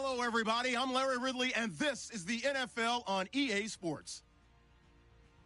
Hello, everybody. I'm Larry Ridley, and this is the NFL on EA Sports.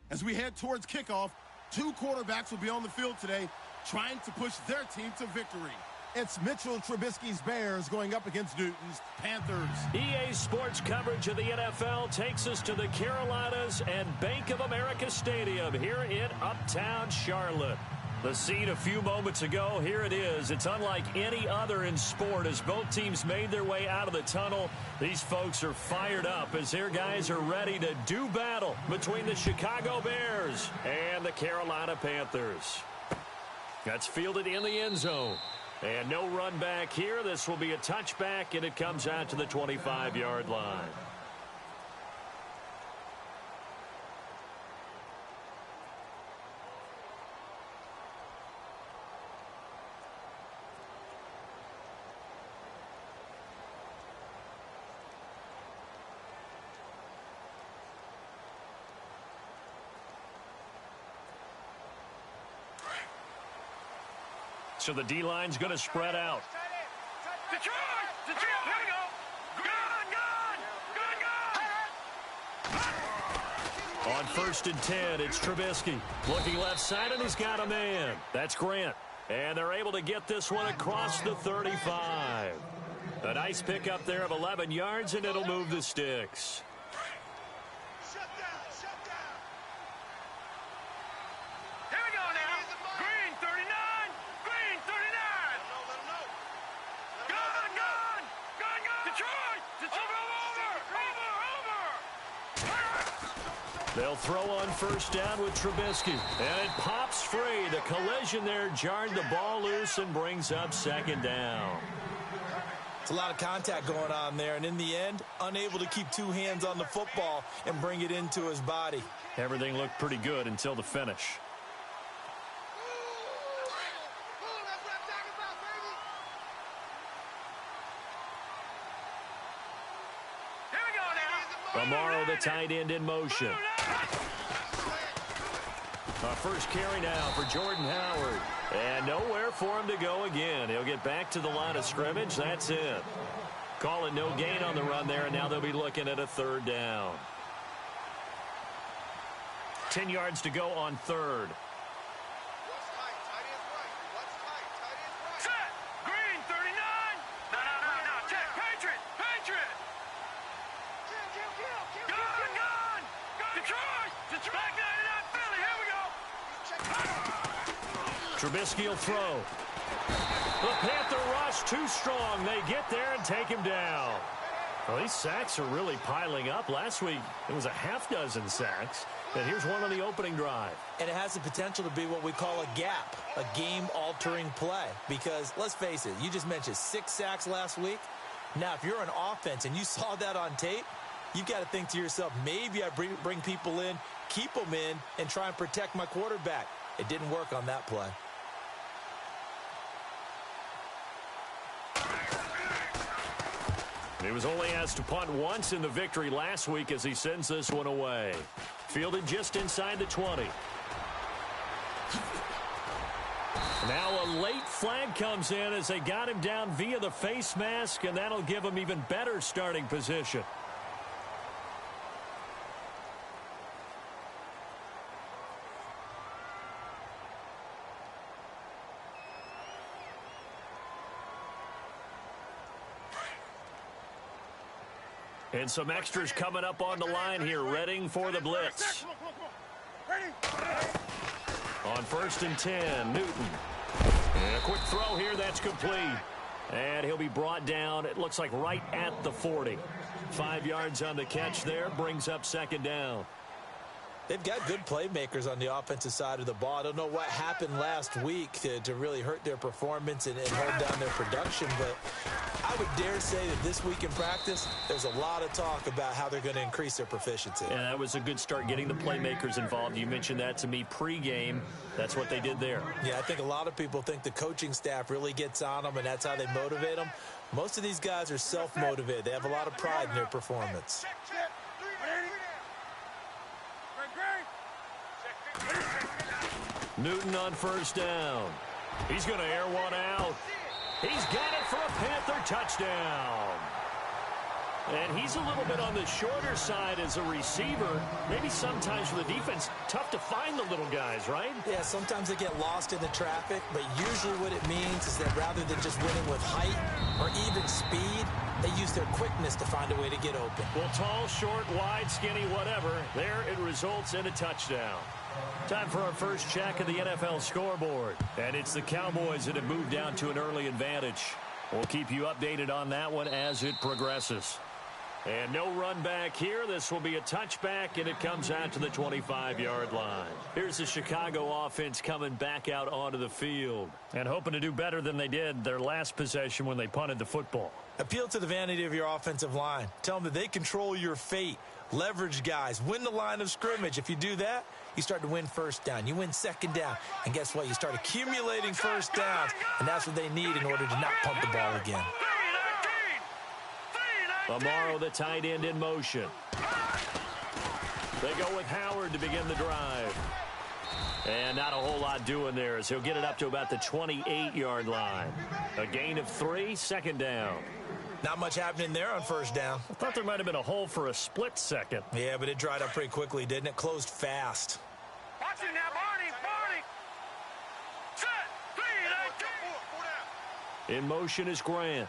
As we head towards kickoff, two quarterbacks will be on the field today trying to push their team to victory. It's Mitchell Trubisky's Bears going up against Newton's Panthers. EA Sports coverage of the NFL takes us to the Carolinas and Bank of America Stadium here in Uptown Charlotte. The scene a few moments ago, here it is. It's unlike any other in sport as both teams made their way out of the tunnel. These folks are fired up as their guys are ready to do battle between the Chicago Bears and the Carolina Panthers. That's fielded in the end zone. And no run back here. This will be a touchback, and it comes out to the 25-yard line. So the D-line's going to spread out. Detroit! Here we go! Gun! On 1st and 10, it's Trubisky. Looking left side, and he's got a man. That's Grant. And they're able to get this one across the 35. A nice pickup there of 11 yards, and it'll move the sticks. They'll throw on 1st down with Trubisky. And it pops free. The collision there jarred the ball loose and brings up 2nd down. It's a lot of contact going on there, and in the end, unable to keep two hands on the football and bring it into his body. Everything looked pretty good until the finish. Amaro, the tight end, in motion. Our first carry now for Jordan Howard. And nowhere for him to go again. He'll get back to the line of scrimmage. That's it. Call it no gain on the run there, and now they'll be looking at a 3rd down. 10 yards to go on 3rd. Trubisky will throw. The Panther rush too strong. They get there and take him down. Well, these sacks are really piling up. Last week, it was a half dozen sacks. And here's one on the opening drive. And it has the potential to be what we call a gap, a game-altering play. Because, let's face it, you just mentioned 6 sacks last week. Now, if you're an offense and you saw that on tape, you've got to think to yourself, maybe I bring people in, keep them in, and try and protect my quarterback. It didn't work on that play. He was only asked to punt once in the victory last week as he sends this one away. Fielded just inside the 20. Now a late flag comes in as they got him down via the face mask, and that'll give him even better starting position. And some extras coming up on the line here, readying for the blitz. On 1st and 10, Newton. And a quick throw here, that's complete. And he'll be brought down, it looks like right at the 40. 5 yards on the catch there, brings up 2nd down. They've got good playmakers on the offensive side of the ball. I don't know what happened last week to really hurt their performance and hold down their production, but I would dare say that this week in practice, there's a lot of talk about how they're going to increase their proficiency. Yeah, that was a good start, getting the playmakers involved. You mentioned that to me pregame. That's what they did there. Yeah, I think a lot of people think the coaching staff really gets on them, and that's how they motivate them. Most of these guys are self-motivated. They have a lot of pride in their performance. Newton on 1st down. He's going to air one out. He's got it for a Panther touchdown. And he's a little bit on the shorter side as a receiver. Maybe sometimes for the defense, tough to find the little guys, right? Yeah, sometimes they get lost in the traffic, but usually what it means is that rather than just winning with height or even speed, they use their quickness to find a way to get open. Well, tall, short, wide, skinny, whatever, there it results in a touchdown. Time for our first check of the NFL scoreboard. And it's the Cowboys that have moved down to an early advantage. We'll keep you updated on that one as it progresses. And no run back here. This will be a touchback, and it comes out to the 25-yard line. Here's the Chicago offense coming back out onto the field and hoping to do better than they did their last possession when they punted the football. Appeal to the vanity of your offensive line. Tell them that they control your fate. Leverage guys. Win the line of scrimmage. If you do that, you start to win first down. You win second down. And guess what? You start accumulating first downs, and that's what they need in order to not punt the ball again. Amaro, the tight end, in motion. They go with Howard to begin the drive. And not a whole lot doing there as he'll get it up to about the 28-yard line. A gain of 3, second down. Not much happening there on first down. I thought there might have been a hole for a split second. Yeah, but it dried up pretty quickly, didn't it? Closed fast. Watch it now, Barney. Set. 3, 8, 2, 4 down. In motion is Grant.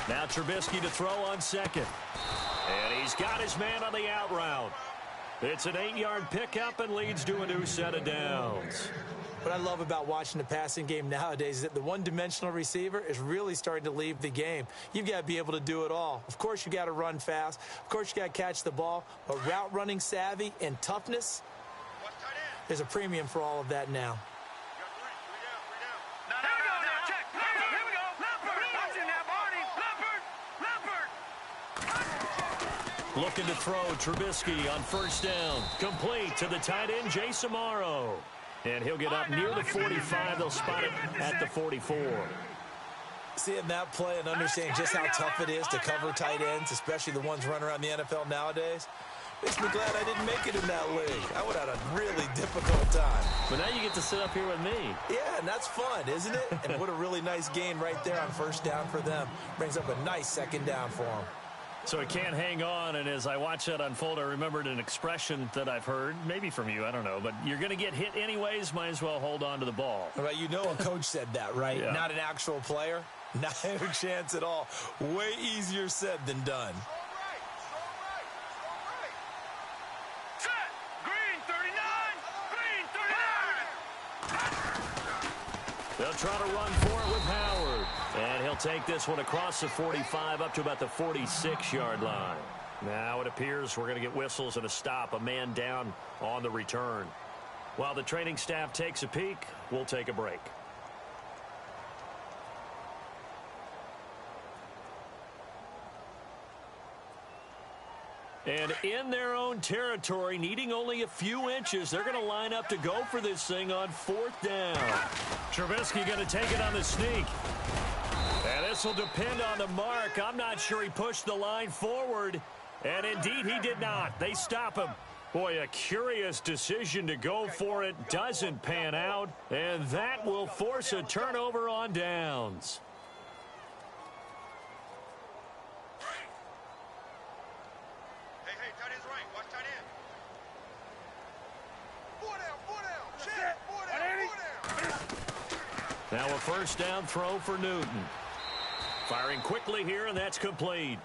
Now Trubisky to throw on second. And he's got his man on the out route. It's an 8-yard pickup and leads to a new set of downs. What I love about watching the passing game nowadays is that the one-dimensional receiver is really starting to leave the game. You've got to be able to do it all. Of course, you got to run fast. Of course, you got to catch the ball. But route running savvy and toughness, there's a premium for all of that now. Looking to throw Trubisky on first down. Complete to the tight end, Jace Amaro. And he'll get up near the 45. They'll spot it at the 44. Seeing that play and understanding just how tough it is to cover tight ends, especially the ones running around the NFL nowadays, makes me glad I didn't make it in that league. I would have had a really difficult time. But now you get to sit up here with me. Yeah, and that's fun, isn't it? And what a really nice gain right there on first down for them. Brings up a nice second down for them. So he can't hang on, and as I watch that unfold, I remembered an expression that I've heard, maybe from you, I don't know, but you're going to get hit anyways, might as well hold on to the ball. Well, you know a coach said that, right? Yeah. Not an actual player. Not a chance at all. Way easier said than done. Set. Green 39. They'll try to run for it with Howard. And he'll take this one across the 45 up to about the 46-yard line. Now it appears we're going to get whistles and a stop, a man down on the return. While the training staff takes a peek, we'll take a break. And in their own territory, needing only a few inches, they're going to line up to go for this thing on fourth down. Trubisky going to take it on the sneak. And this will depend on the mark. I'm not sure he pushed the line forward. And indeed, he did not. They stop him. Boy, a curious decision to go for it. Doesn't pan out. And that will force a turnover on downs. Hey, tight end's right. Watch tight end. 4 down. Now a first down throw for Newton. Firing quickly here, and that's complete.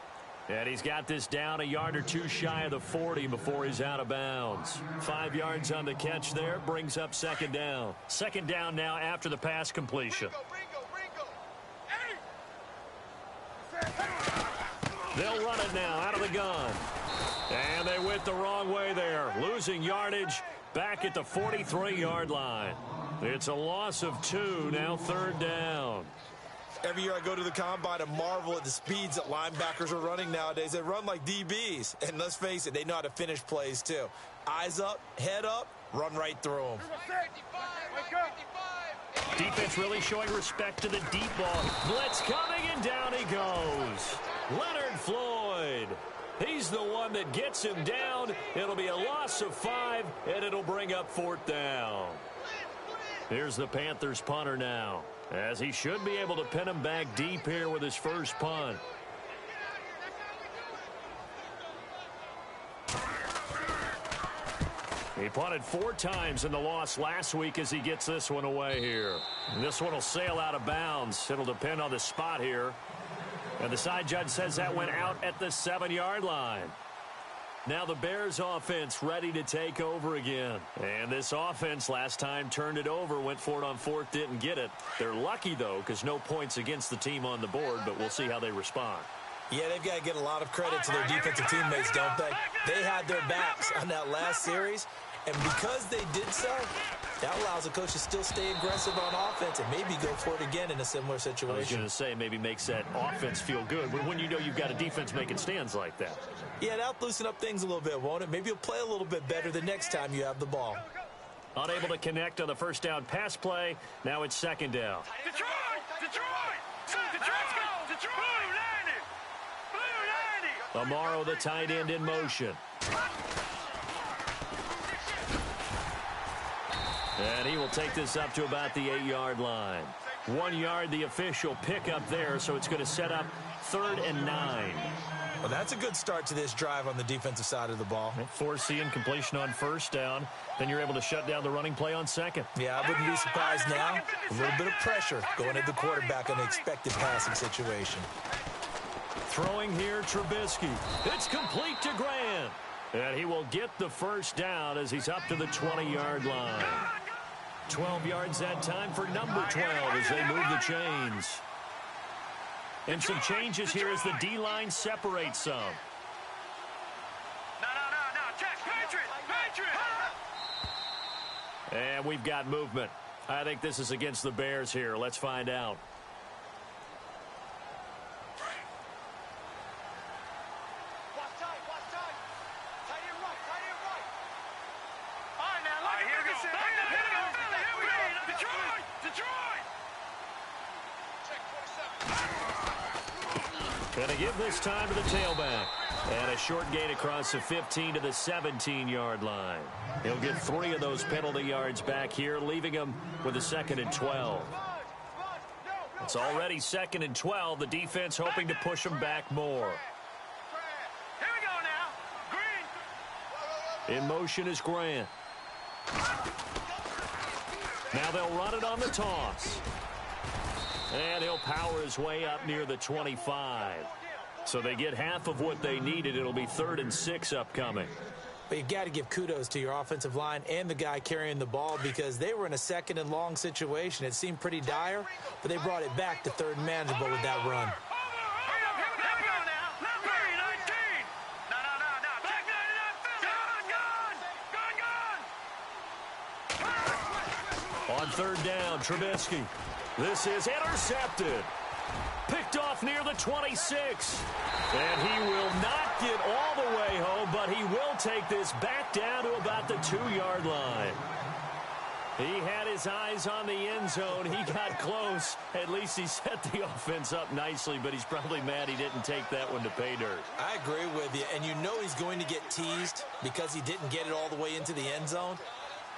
And he's got this down a yard or two shy of the 40 before he's out of bounds. 5 yards on the catch there, brings up second down. Second down now after the pass completion. They'll run it now out of the gun. And they went the wrong way there, losing yardage back at the 43-yard line. It's a loss of 2, now third down. Every year I go to the combine and marvel at the speeds that linebackers are running nowadays. They run like DBs. And let's face it, they know how to finish plays too. Eyes up, head up, run right through them. Defense really showing respect to the deep ball. Blitz coming, and down he goes. Leonard Floyd. He's the one that gets him down. It'll be a loss of 5, and it'll bring up fourth down. Here's the Panthers punter now. as he should be able to pin him back deep here with his first punt. He punted 4 times in the loss last week as he gets this one away here. And this one will sail out of bounds. It'll depend on the spot here. And the side judge says that went out at the 7-yard line. Now the Bears offense ready to take over again. And this offense last time turned it over, went for it on 4th, didn't get it. They're lucky, though, because no points against the team on the board, but we'll see how they respond. Yeah, they've got to get a lot of credit to their defensive teammates, don't they? They had their backs on that last series, and because they did so, that allows the coach to still stay aggressive on offense and maybe go for it again in a similar situation. I was going to say, maybe makes that offense feel good when you know you've got a defense making stands like that. Yeah, that'll loosen up things a little bit, won't it? Maybe you'll play a little bit better the next time you have the ball. Unable to connect on the first down pass play. Now it's 2nd down. Detroit! Amaro, the tight end, in motion. And he will take this up to about the 8-yard line. 1 yard, the official pickup there, so it's going to set up 3rd and 9. Well, that's a good start to this drive on the defensive side of the ball. Forcing completion on 1st down. Then you're able to shut down the running play on 2nd. Yeah, I wouldn't be surprised now. A little bit of pressure going at the quarterback on the expected passing situation. Throwing here, Trubisky. It's complete to Grant. And he will get the first down as he's up to the 20-yard line. 12 yards that time for number 12 as they move the chains. And some changes here as the D-line separates some. No. Check. Patriot! And we've got movement. I think this is against the Bears here. Let's find out. Watch tight. Tight end right. All right, now, here we go. Detroit! Check 27. Going to give this time to the tailback. And a short gain across the 15 to the 17-yard line. He'll get 3 of those penalty yards back here, leaving him with a 2nd and 12. It's already 2nd and 12. The defense hoping to push him back more. Here we go now. Green. In motion is Grant. Now they'll run it on the toss. And he'll power his way up near the 25. So they get half of what they needed. It'll be 3rd and 6 upcoming. But you've got to give kudos to your offensive line and the guy carrying the ball because they were in a 2nd and long situation. It seemed pretty dire, but they brought it back to 3rd and manageable with that run. On 3rd down, Trubisky. This is intercepted. Picked off near the 26. And he will not get all the way home, but he will take this back down to about the 2-yard line. He had his eyes on the end zone. He got close. At least he set the offense up nicely, but he's probably mad he didn't take that one to pay dirt. I agree with you, and you know he's going to get teased because he didn't get it all the way into the end zone.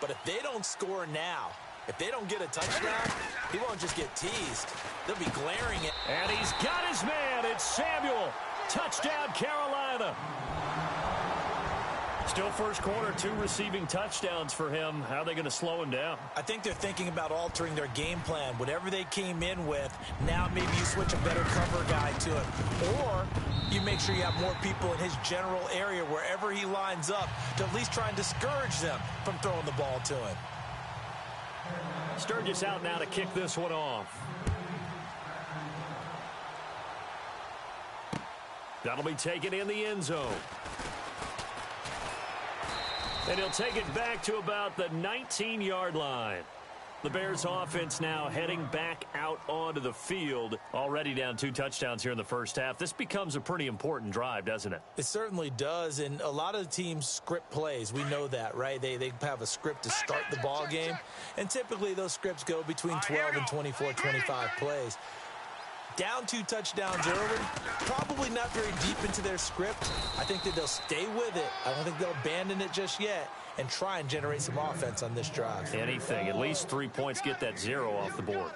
But if they don't score now, if they don't get a touchdown, he won't just get teased. They'll be glaring at. And he's got his man. It's Samuel. Touchdown, Carolina. Still first quarter, 2 receiving touchdowns for him. How are they going to slow him down? I think they're thinking about altering their game plan. Whatever they came in with, now maybe you switch a better cover guy to him. Or you make sure you have more people in his general area wherever he lines up to at least try and discourage them from throwing the ball to him. Sturgis out now to kick this one off. That'll be taken in the end zone. And he'll take it back to about the 19-yard line. The Bears offense now heading back out onto the field. Already down 2 touchdowns here in the first half. This becomes a pretty important drive, doesn't it? It certainly does, and a lot of the teams script plays. We know that, right? They have a script to start the ball game, and typically those scripts go between 12 and 24, 25 plays. Down 2 touchdowns early, probably not very deep into their script. I think that they'll stay with it. I don't think they'll abandon it just yet and try and generate some offense on this drive. Anything. At least 3 points, get that 0 off the board.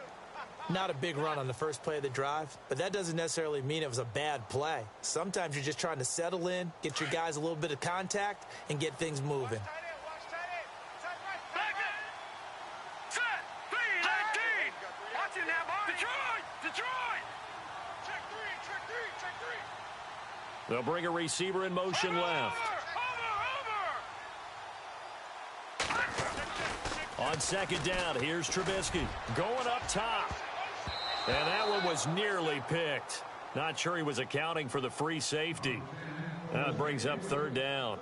Not a big run on the first play of the drive, but that doesn't necessarily mean it was a bad play. Sometimes you're just trying to settle in, get your guys a little bit of contact, and get things moving. They'll bring a receiver in motion left. On second down, here's Trubisky going up top. And that one was nearly picked. Not sure he was accounting for the free safety. That brings up third down.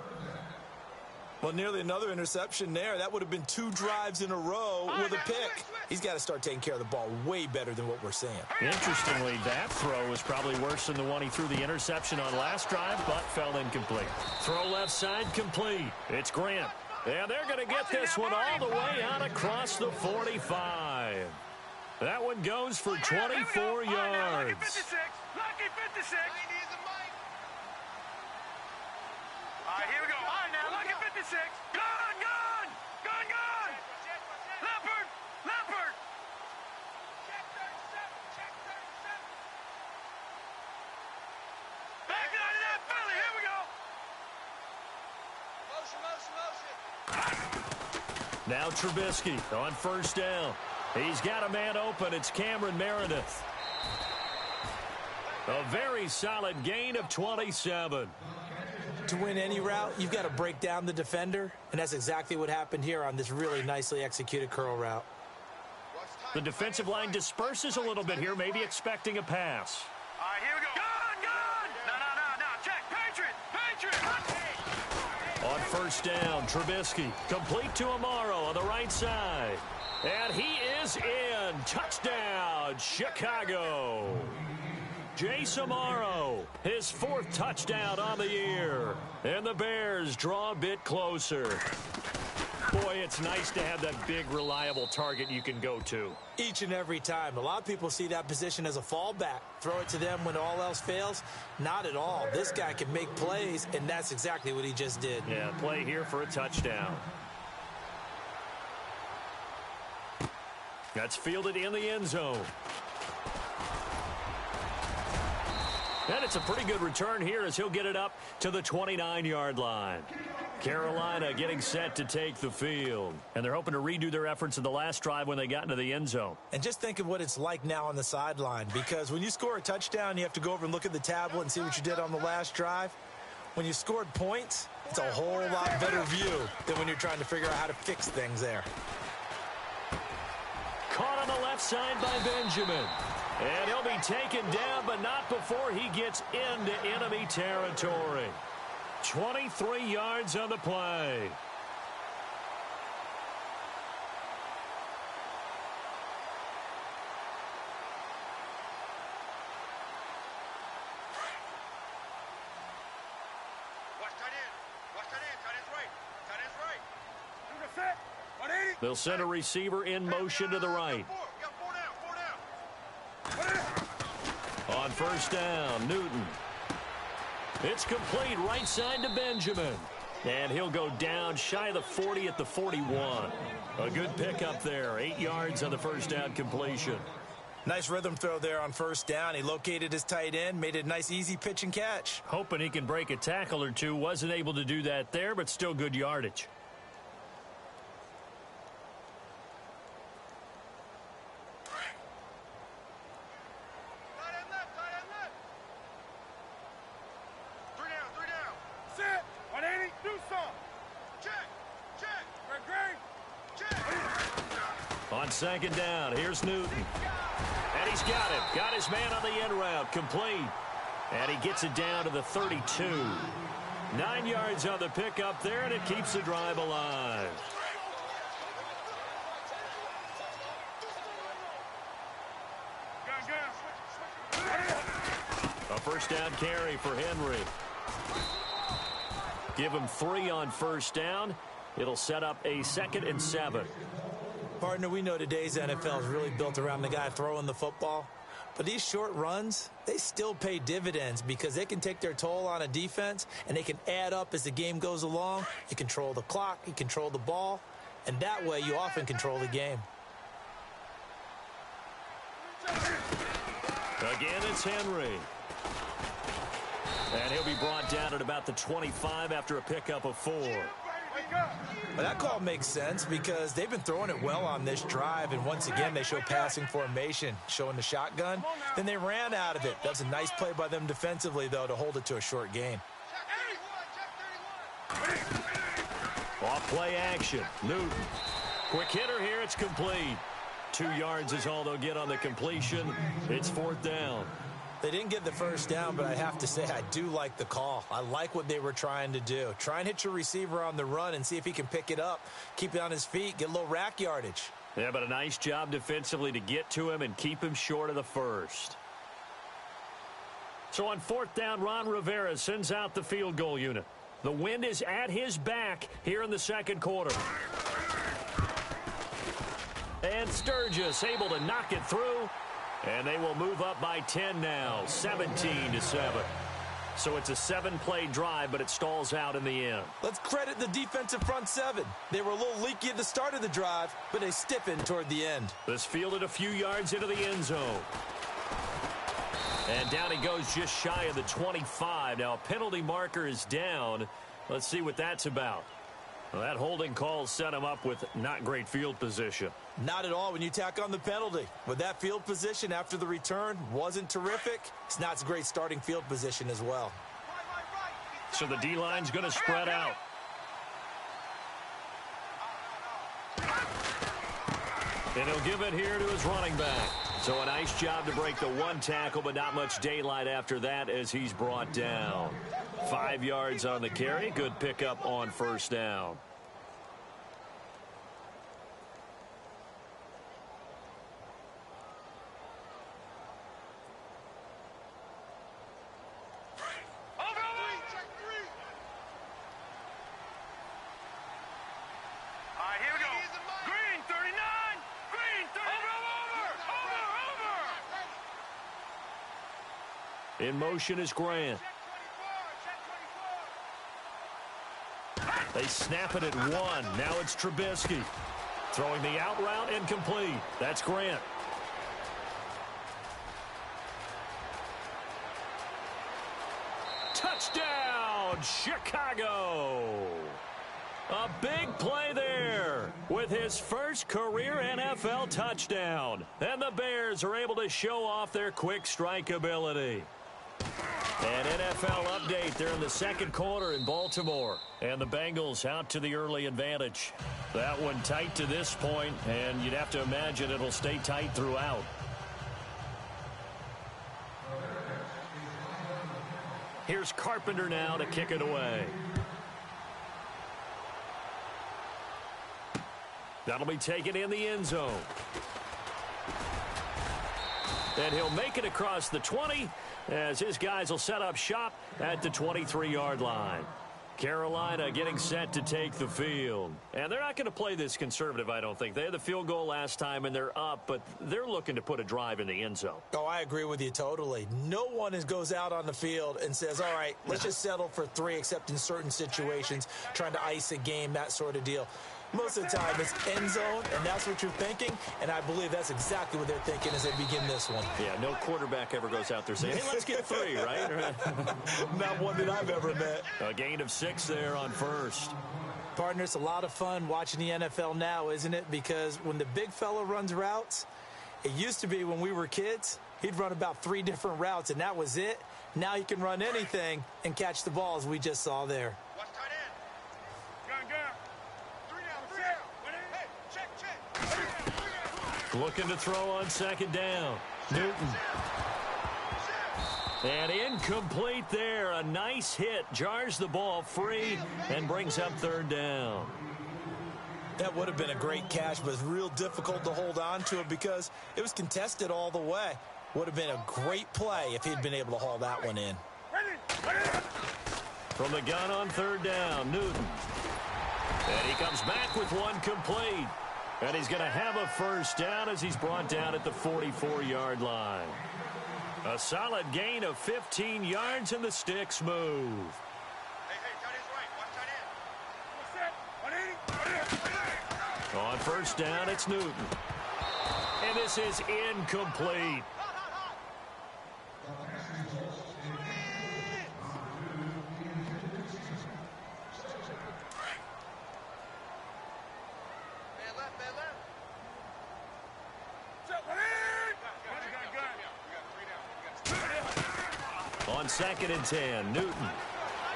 Well, nearly another interception there. That would have been 2 drives in a row with a pick. He's got to start taking care of the ball way better than what we're seeing. Interestingly, that throw was probably worse than the one he threw the interception on last drive, but fell incomplete. Throw left side complete. It's Grant. And they're going to get this one all the way out across the 45. That one goes for 24 yards. Lucky 56. Lucky 56. All right, here we go. All right, now, lucky 56. Gone, gone. Gone, gone. Leopard. Leopard. Check 37. Check 37. Back out of that Philly. Here we go. Motion, motion, motion. Now Trubisky on first down. He's got a man open. It's Cameron Meredith. A very solid gain of 27. To win any route, you've got to break down the defender, and that's exactly what happened here on this really nicely executed curl route. The defensive line disperses a little bit here, maybe expecting a pass. All right, here we go. Gone, gone. No. Check. Patriot. Patriot. On first down, Trubisky complete to Amaro on the right side. And he is in. Touchdown, Chicago. Jace Amaro, his 4th touchdown on the year. And the Bears draw a bit closer. Boy, it's nice to have that big, reliable target you can go to. Each and every time. A lot of people see that position as a fallback. Throw it to them when all else fails. Not at all. This guy can make plays, and that's exactly what he just did. Yeah, play here for a touchdown. That's fielded in the end zone. And it's a pretty good return here as he'll get it up to the 29-yard line. Carolina getting set to take the field. And they're hoping to redo their efforts in the last drive when they got into the end zone. And just think of what it's like now on the sideline, because when you score a touchdown, you have to go over and look at the tablet and see what you did on the last drive. When you scored points, it's a whole lot better view than when you're trying to figure out how to fix things there. Caught on the left side by Benjamin. And he'll be taken down, but not before he gets into enemy territory. 23 yards on the play. They'll send a receiver in motion to the right. On first down, Newton. It's complete right side to Benjamin. And he'll go down shy of the 40 at the 41. A good pickup there. 8 yards on the first down completion. Nice rhythm throw there on first down. He located his tight end, made it a nice easy pitch and catch. Hoping he can break a tackle or two. Wasn't able to do that there, but still good yardage. On second down, here's Newton. And he's got it. Got his man on the end route. Complete. And he gets it down to the 32. 9 yards on the pickup there, and it keeps the drive alive. A first down carry for Henry. Give him 3 on first down. It'll set up a 2nd and 7. Partner, we know today's NFL is really built around the guy throwing the football. But these short runs, they still pay dividends because they can take their toll on a defense, and they can add up as the game goes along. You control the clock, you control the ball, and that way you often control the game. Again, it's Henry. And he'll be brought down at about the 25 after a pickup of 4. Well, that call makes sense because they've been throwing it well on this drive, and once again they show passing formation, showing the shotgun. Then they ran out of it. That's a nice play by them defensively, though, to hold it to a short gain. Off play action. Newton. Quick hitter here. It's complete. 2 yards is all they'll get on the completion. It's 4th down. They didn't get the first down, but I have to say I do like the call. I like what they were trying to do. Try and hit your receiver on the run and see if he can pick it up, keep it on his feet, get a little rack yardage. Yeah, but a nice job defensively to get to him and keep him short of the first. So on 4th down, Ron Rivera sends out the field goal unit. The wind is at his back here in the second quarter. And Sturgis able to knock it through. And they will move up by 10 now, 17-7. So it's a 7-play drive, but it stalls out in the end. Let's credit the defensive front 7. They were a little leaky at the start of the drive, but they stiffened toward the end. This fielded a few yards into the end zone. And down he goes just shy of the 25. Now a penalty marker is down. Let's see what that's about. Well, that holding call set him up with not great field position. Not at all when you tack on the penalty. With that field position after the return wasn't terrific. It's not a great starting field position as well. So the D-line's going to spread out. And he'll give it here to his running back. So a nice job to break the 1 tackle, but not much daylight after that as he's brought down. 5 yards on the carry. Good pickup on 1st down. In motion is Grant. They snap it at 1. Now it's Trubisky. Throwing the out route incomplete. That's Grant. Touchdown, Chicago. A big play there with his first career NFL touchdown. And the Bears are able to show off their quick strike ability. An NFL update there in the second quarter in Baltimore. And the Bengals out to the early advantage. That one tight to this point, and you'd have to imagine it'll stay tight throughout. Here's Carpenter now to kick it away. That'll be taken in the end zone. And he'll make it across the 20 as his guys will set up shop at the 23-yard line. Carolina getting set to take the field. And they're not going to play this conservative, I don't think. They had the field goal last time, and they're up, but they're looking to put a drive in the end zone. Oh, I agree with you totally. No one goes out on the field and says, all right, let's just settle for 3, except in certain situations, trying to ice a game, that sort of deal. Most of the time, it's end zone, and that's what you're thinking, and I believe that's exactly what they're thinking as they begin this one. Yeah, no quarterback ever goes out there saying, hey, let's get 3, right? Not one that I've ever met. A gain of 6 there on first. Partner, it's a lot of fun watching the NFL now, isn't it? Because when the big fella runs routes, it used to be when we were kids, he'd run about 3 different routes, and that was it. Now he can run anything and catch the ball, as we just saw there. Looking to throw on second down. Newton. And incomplete there. A nice hit. Jars the ball free and brings up 3rd down. That would have been a great catch, but it's real difficult to hold on to it because it was contested all the way. Would have been a great play if he'd been able to haul that one in. From the gun on 3rd down, Newton. And he comes back with one complete. And he's going to have a first down as he's brought down at the 44-yard line. A solid gain of 15 yards, and the sticks move. On first down, it's Newton. And this is incomplete. on 2nd and 10. Newton.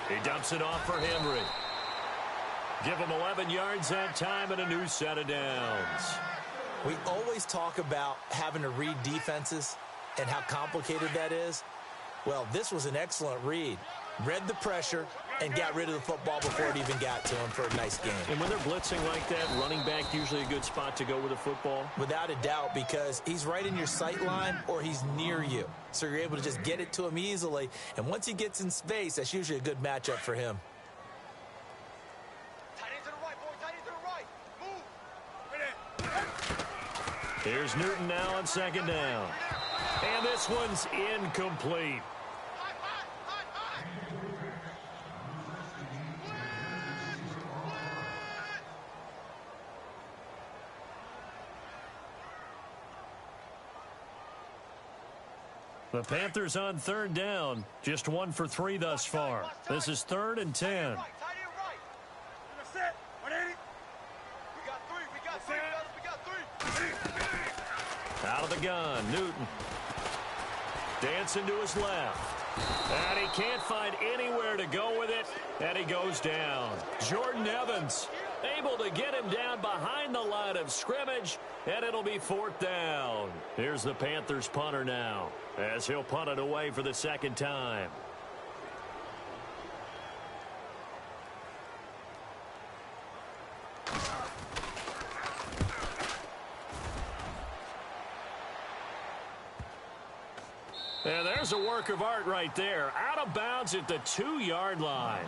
He dumps it off for Henry. Give him 11 yards that time and a new set of downs. We always talk about having to read defenses and how complicated that is. Well, this was an excellent read. Read the pressure and got rid of the football before it even got to him for a nice game. And when they're blitzing like that, running back usually a good spot to go with the football? Without a doubt, because he's right in your sight line or he's near you. So you're able to just get it to him easily. And once he gets in space, that's usually a good matchup for him. Here's Newton now on 2nd down. And this one's incomplete. The Panthers on 3rd down. Just 1 for 3 thus far. This is 3rd and 10. Out of the gun, Newton. Dancing to his left. And he can't find anywhere to go with it. And he goes down. Jordan Evans able to get him down behind the line of scrimmage. And it'll be 4th down. Here's the Panthers punter now, as he'll punt it away for the 2nd time. And there's a work of art right there. Out of bounds at the 2-yard line.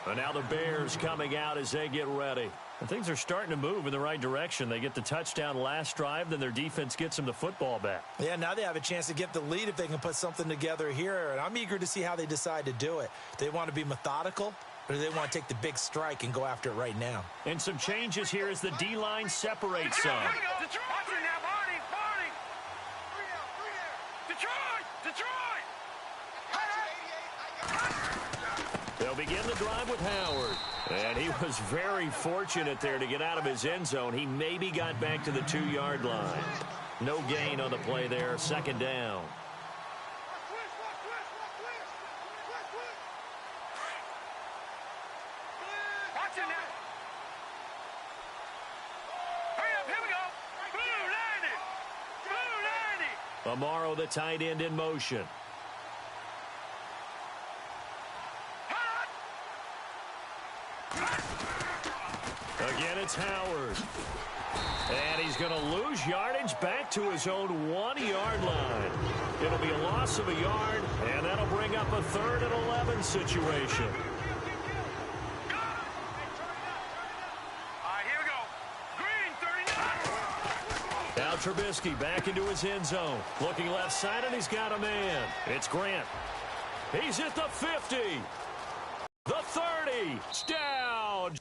And now the Bears coming out as they get ready. And things are starting to move in the right direction. They get the touchdown last drive, then their defense gets them the football back. Yeah, now they have a chance to get the lead if they can put something together here. And I'm eager to see how they decide to do it. They want to be methodical, or do they want to take the big strike and go after it right now? And some changes here as the D-line separates some. They'll begin the drive with Howard. And he was very fortunate there to get out of his end zone. He maybe got back to the 2-yard line. No gain on the play there. 2nd down. Amaro, the tight end, in motion. Again, it's Howard. And he's going to lose yardage back to his own 1-yard line. It'll be a loss of a yard, and that'll bring up a 3rd and 11 situation. Now Trubisky back into his end zone. Looking left side, and he's got a man. It's Grant. He's at the 50. The 30. It's down.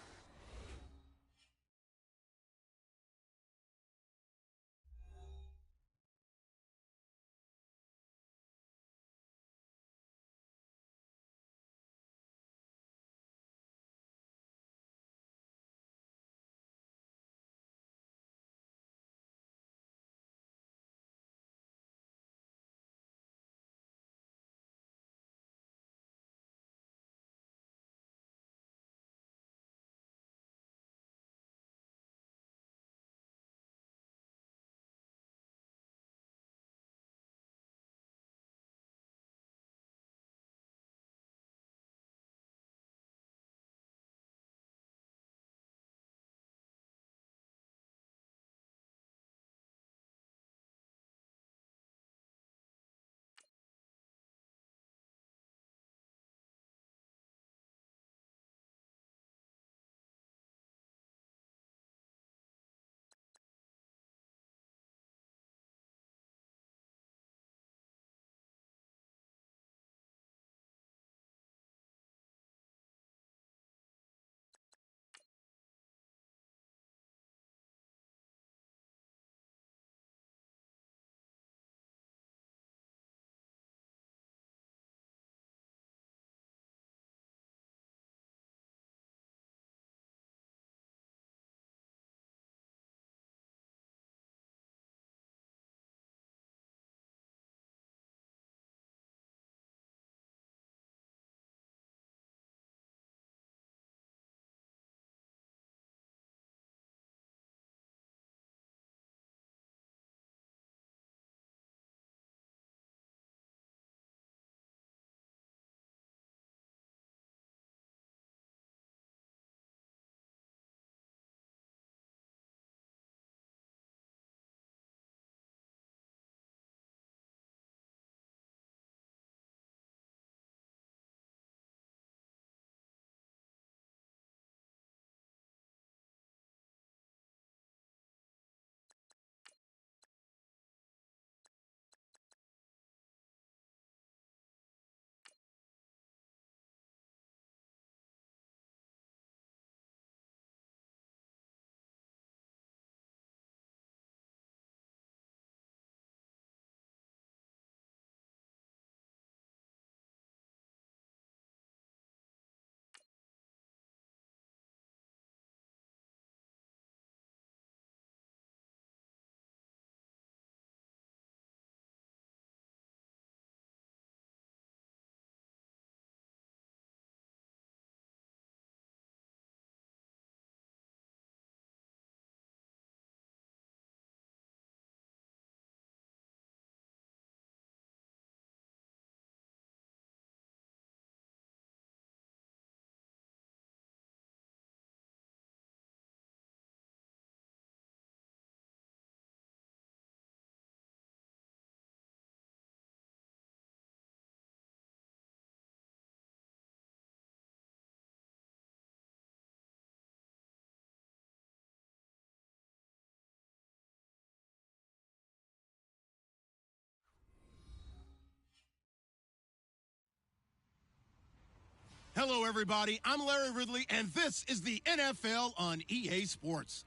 Hello, everybody. I'm Larry Ridley, and this is the NFL on EA Sports.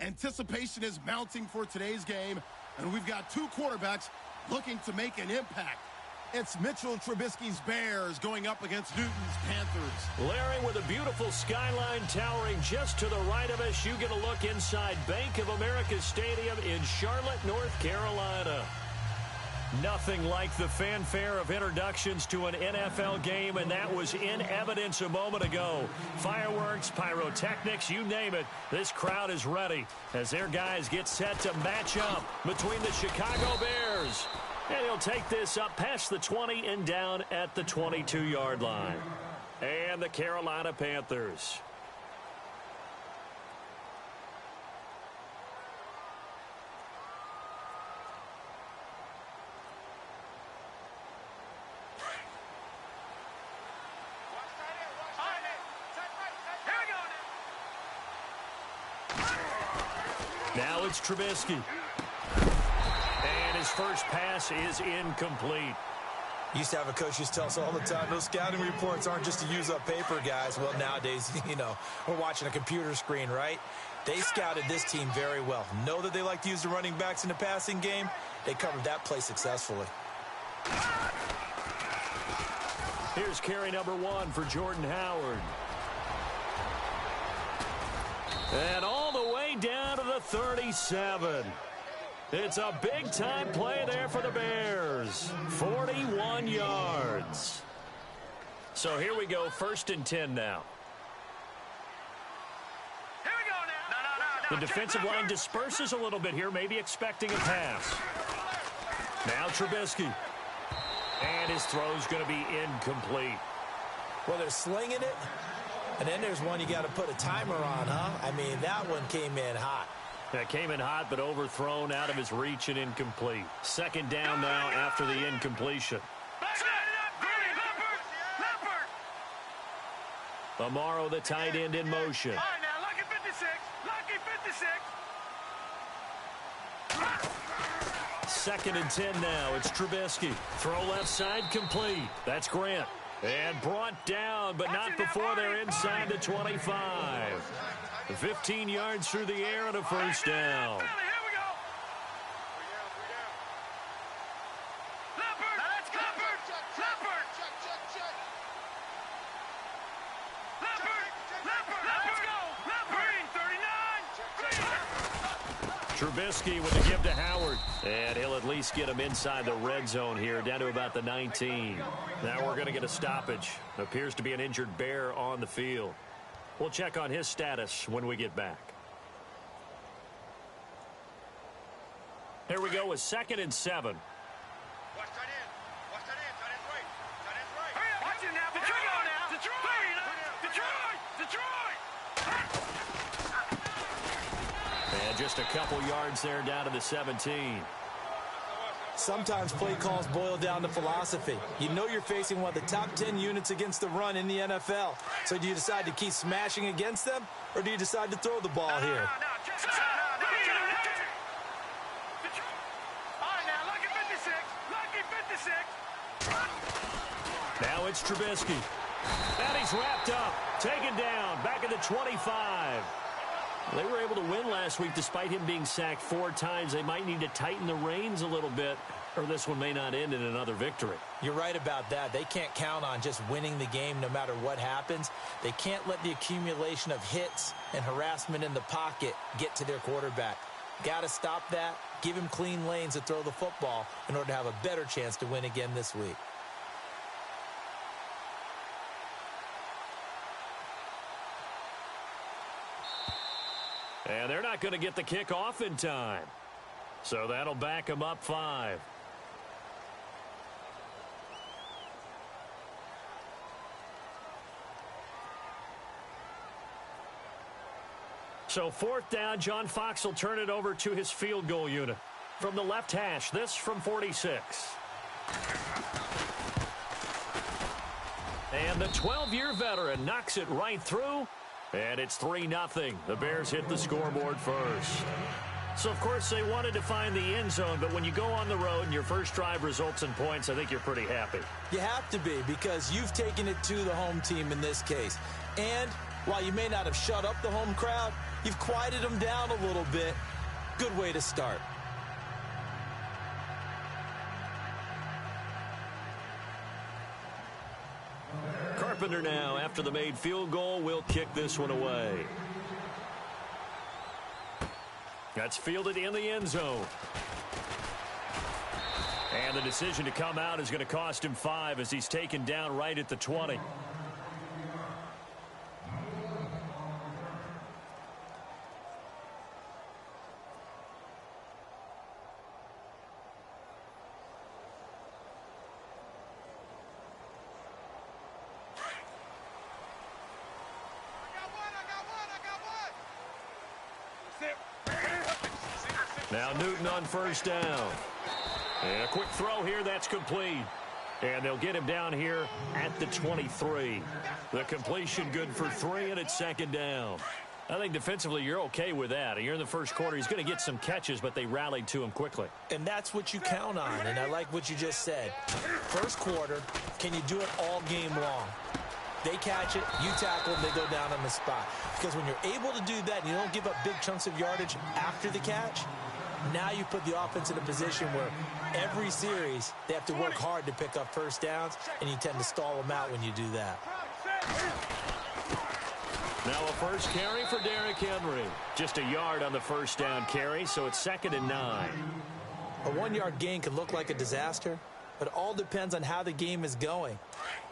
Anticipation is mounting for today's game, and we've got two quarterbacks looking to make an impact. It's Mitchell Trubisky's Bears going up against Newton's Panthers. Larry, with a beautiful skyline towering just to the right of us, you get a look inside Bank of America Stadium in Charlotte, North Carolina. Nothing like the fanfare of introductions to an NFL game, and that was in evidence a moment ago. Fireworks, pyrotechnics, you name it. This crowd is ready as their guys get set to match up between the Chicago Bears. And he'll take this up past the 20 and down at the 22-yard line. And the Carolina Panthers. Now it's Trubisky. And his first pass is incomplete. Used to have a coach used to tell us all the time, those scouting reports aren't just to use up paper, guys. Well, nowadays, we're watching a computer screen, right? They scouted this team very well. Know that they like to use the running backs in the passing game. They covered that play successfully. Here's carry number 1 for Jordan Howard. And all the way down to the 37. It's a big-time play there for the Bears. 41 yards. So here we go, 1st and 10 now. Here we go now. No. The defensive line disperses a little bit here, maybe expecting a pass. Now Trubisky. And his throw's going to be incomplete. Well, they're slinging it, and then there's one you got to put a timer on, huh? I mean, that one came in hot. That came in hot, but overthrown out of his reach and incomplete. 2nd down now after the incompletion. Amaro, the tight end, in motion. All right, now, lucky 56. Lucky 56. 2nd and 10 now. It's Trubisky. Throw left side, complete. That's Grant. And brought down, but not before they're inside the 25. 15 yards through the air and a first down. Here we go. Leopard. Leopard. Leopard. Leopard. Let's go. Leopard. 39. Trubisky with the give to Howard. And he'll at least get him inside the red zone here, down to about the 19. Now we're going to get a stoppage. Appears to be an injured Bear on the field. We'll check on his status when we get back. Here we go with 2nd and 7. Watch that in. Watch that in. That is right. That is right. Hurry up. Watch it now. Detroit now. Detroit. And just a couple yards there down to the 17. Sometimes play calls boil down to philosophy. You know you're facing one of the top 10 units against the run in the NFL. So do you decide to keep smashing against them, or do you decide to throw the ball here? All right, now, lucky 56. Lucky 56. Now it's Trubisky. And he's wrapped up. Taken down. Back at the 25. They were able to win last week despite him being sacked 4 times. They might need to tighten the reins a little bit, or this one may not end in another victory. You're right about that. They can't count on just winning the game no matter what happens. They can't let the accumulation of hits and harassment in the pocket get to their quarterback. Got to stop that, give him clean lanes to throw the football in order to have a better chance to win again this week. And they're not going to get the kick off in time. So that'll back them up 5. So 4th down, John Fox will turn it over to his field goal unit. From the left hash, this from 46. And the 12-year veteran knocks it right through. And it's 3-0. The Bears hit the scoreboard first. So, of course, they wanted to find the end zone, but when you go on the road and your first drive results in points, I think you're pretty happy. You have to be, because you've taken it to the home team in this case. And while you may not have shut up the home crowd, you've quieted them down a little bit. Good way to start. Carpenter now, after the made field goal, will kick this one away. That's fielded in the end zone. And the decision to come out is going to cost him 5 as he's taken down right at the 20. Now Newton on first down. And a quick throw here, that's complete. And they'll get him down here at the 23. The completion good for 3, and it's second down. I think defensively you're okay with that. You're in the first quarter. He's going to get some catches, but they rallied to him quickly. And that's what you count on, and I like what you just said. First quarter, can you do it all game long? They catch it, you tackle them, they go down on the spot. Because when you're able to do that and you don't give up big chunks of yardage after the catch, now you put the offense in a position where every series they have to work hard to pick up first downs, and you tend to stall them out when you do that. Now a first carry for Derrick Henry. Just a yard on the first down carry, so it's 2nd and 9. A 1-yard gain can look like a disaster, but it all depends on how the game is going.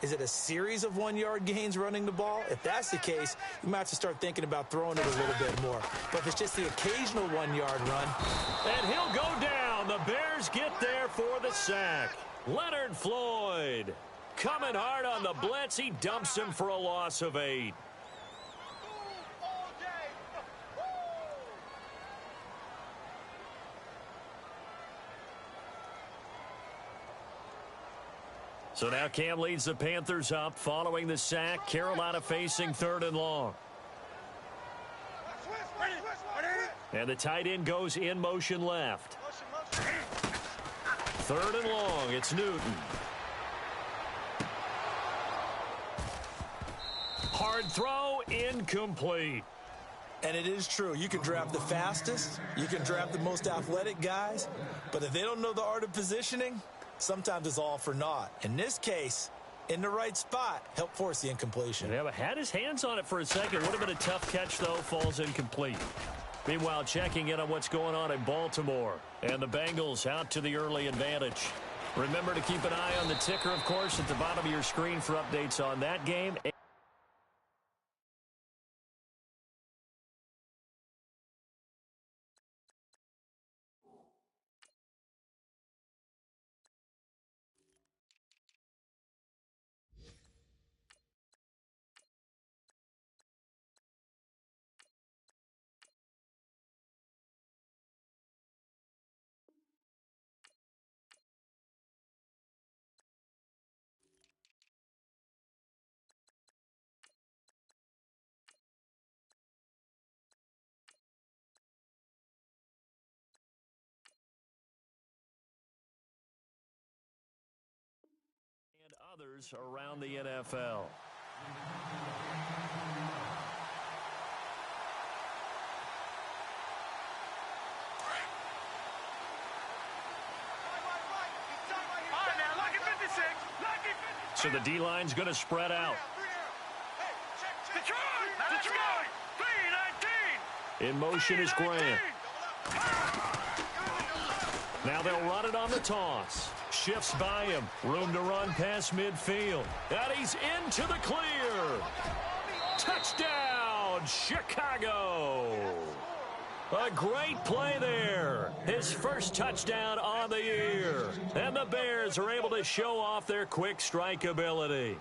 Is it a series of 1-yard gains running the ball? If that's the case, you might have to start thinking about throwing it a little bit more. But if it's just the occasional 1-yard run. And he'll go down. The Bears get there for the sack. Leonard Floyd coming hard on the blitz. He dumps him for a loss of 8. So now Cam leads the Panthers up following the sack. Carolina facing 3rd and long. And the tight end goes in motion left. 3rd and long. It's Newton. Hard throw, incomplete. And it is true. You can draft the fastest. You can draft the most athletic guys. But if they don't know the art of positioning, sometimes it's all for naught. In this case, in the right spot, helped force the incompletion. Yeah, but had his hands on it for a second. Would have been a tough catch, though. Falls incomplete. Meanwhile, checking in on what's going on in Baltimore. And the Bengals out to the early advantage. Remember to keep an eye on the ticker, of course, at the bottom of your screen for updates on that game. And others around the NFL. So the D-line's going to spread out. In motion is Grant. Now they'll run it on the toss. Shifts by him. Room to run past midfield. And he's into the clear. Touchdown, Chicago. A great play there. His first touchdown on the year. And the Bears are able to show off their quick strike ability.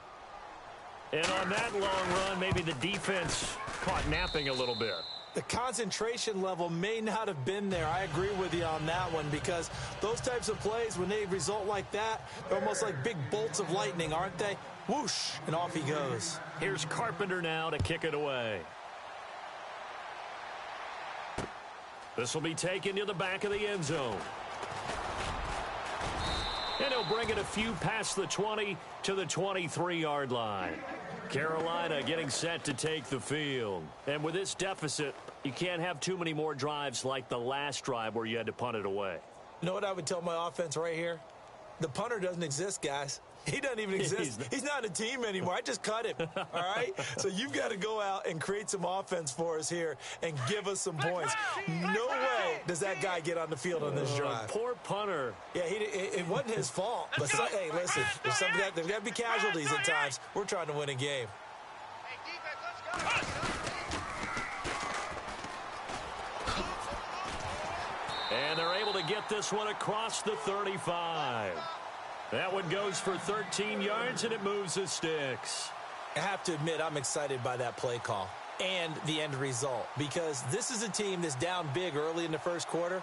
And on that long run, maybe the defense caught napping a little bit. The concentration level may not have been there. I agree with you on that one, because those types of plays, when they result like that, they're almost like big bolts of lightning, aren't they? Whoosh, and off he goes. Here's Carpenter now to kick it away. This will be taken to the back of the end zone. And he'll bring it a few past the 20 to the 23-yard line. Carolina getting set to take the field. And with this deficit, you can't have too many more drives like the last drive where you had to punt it away. You know what I would tell my offense right here? The punter doesn't exist, guys. He doesn't even exist. He's not a team anymore. I just cut him, all right? So you've got to go out and create some offense for us here and give us some points. No way does that guy get on the field on this drive. Poor punter. Yeah, it wasn't his fault. But hey, listen, there's got to be casualties at times. We're trying to win a game. Hey, defense, let's go. And they're able to get this one across the 35. That one goes for 13 yards, and it moves the sticks. I have to admit, I'm excited by that play call and the end result because this is a team that's down big early in the first quarter,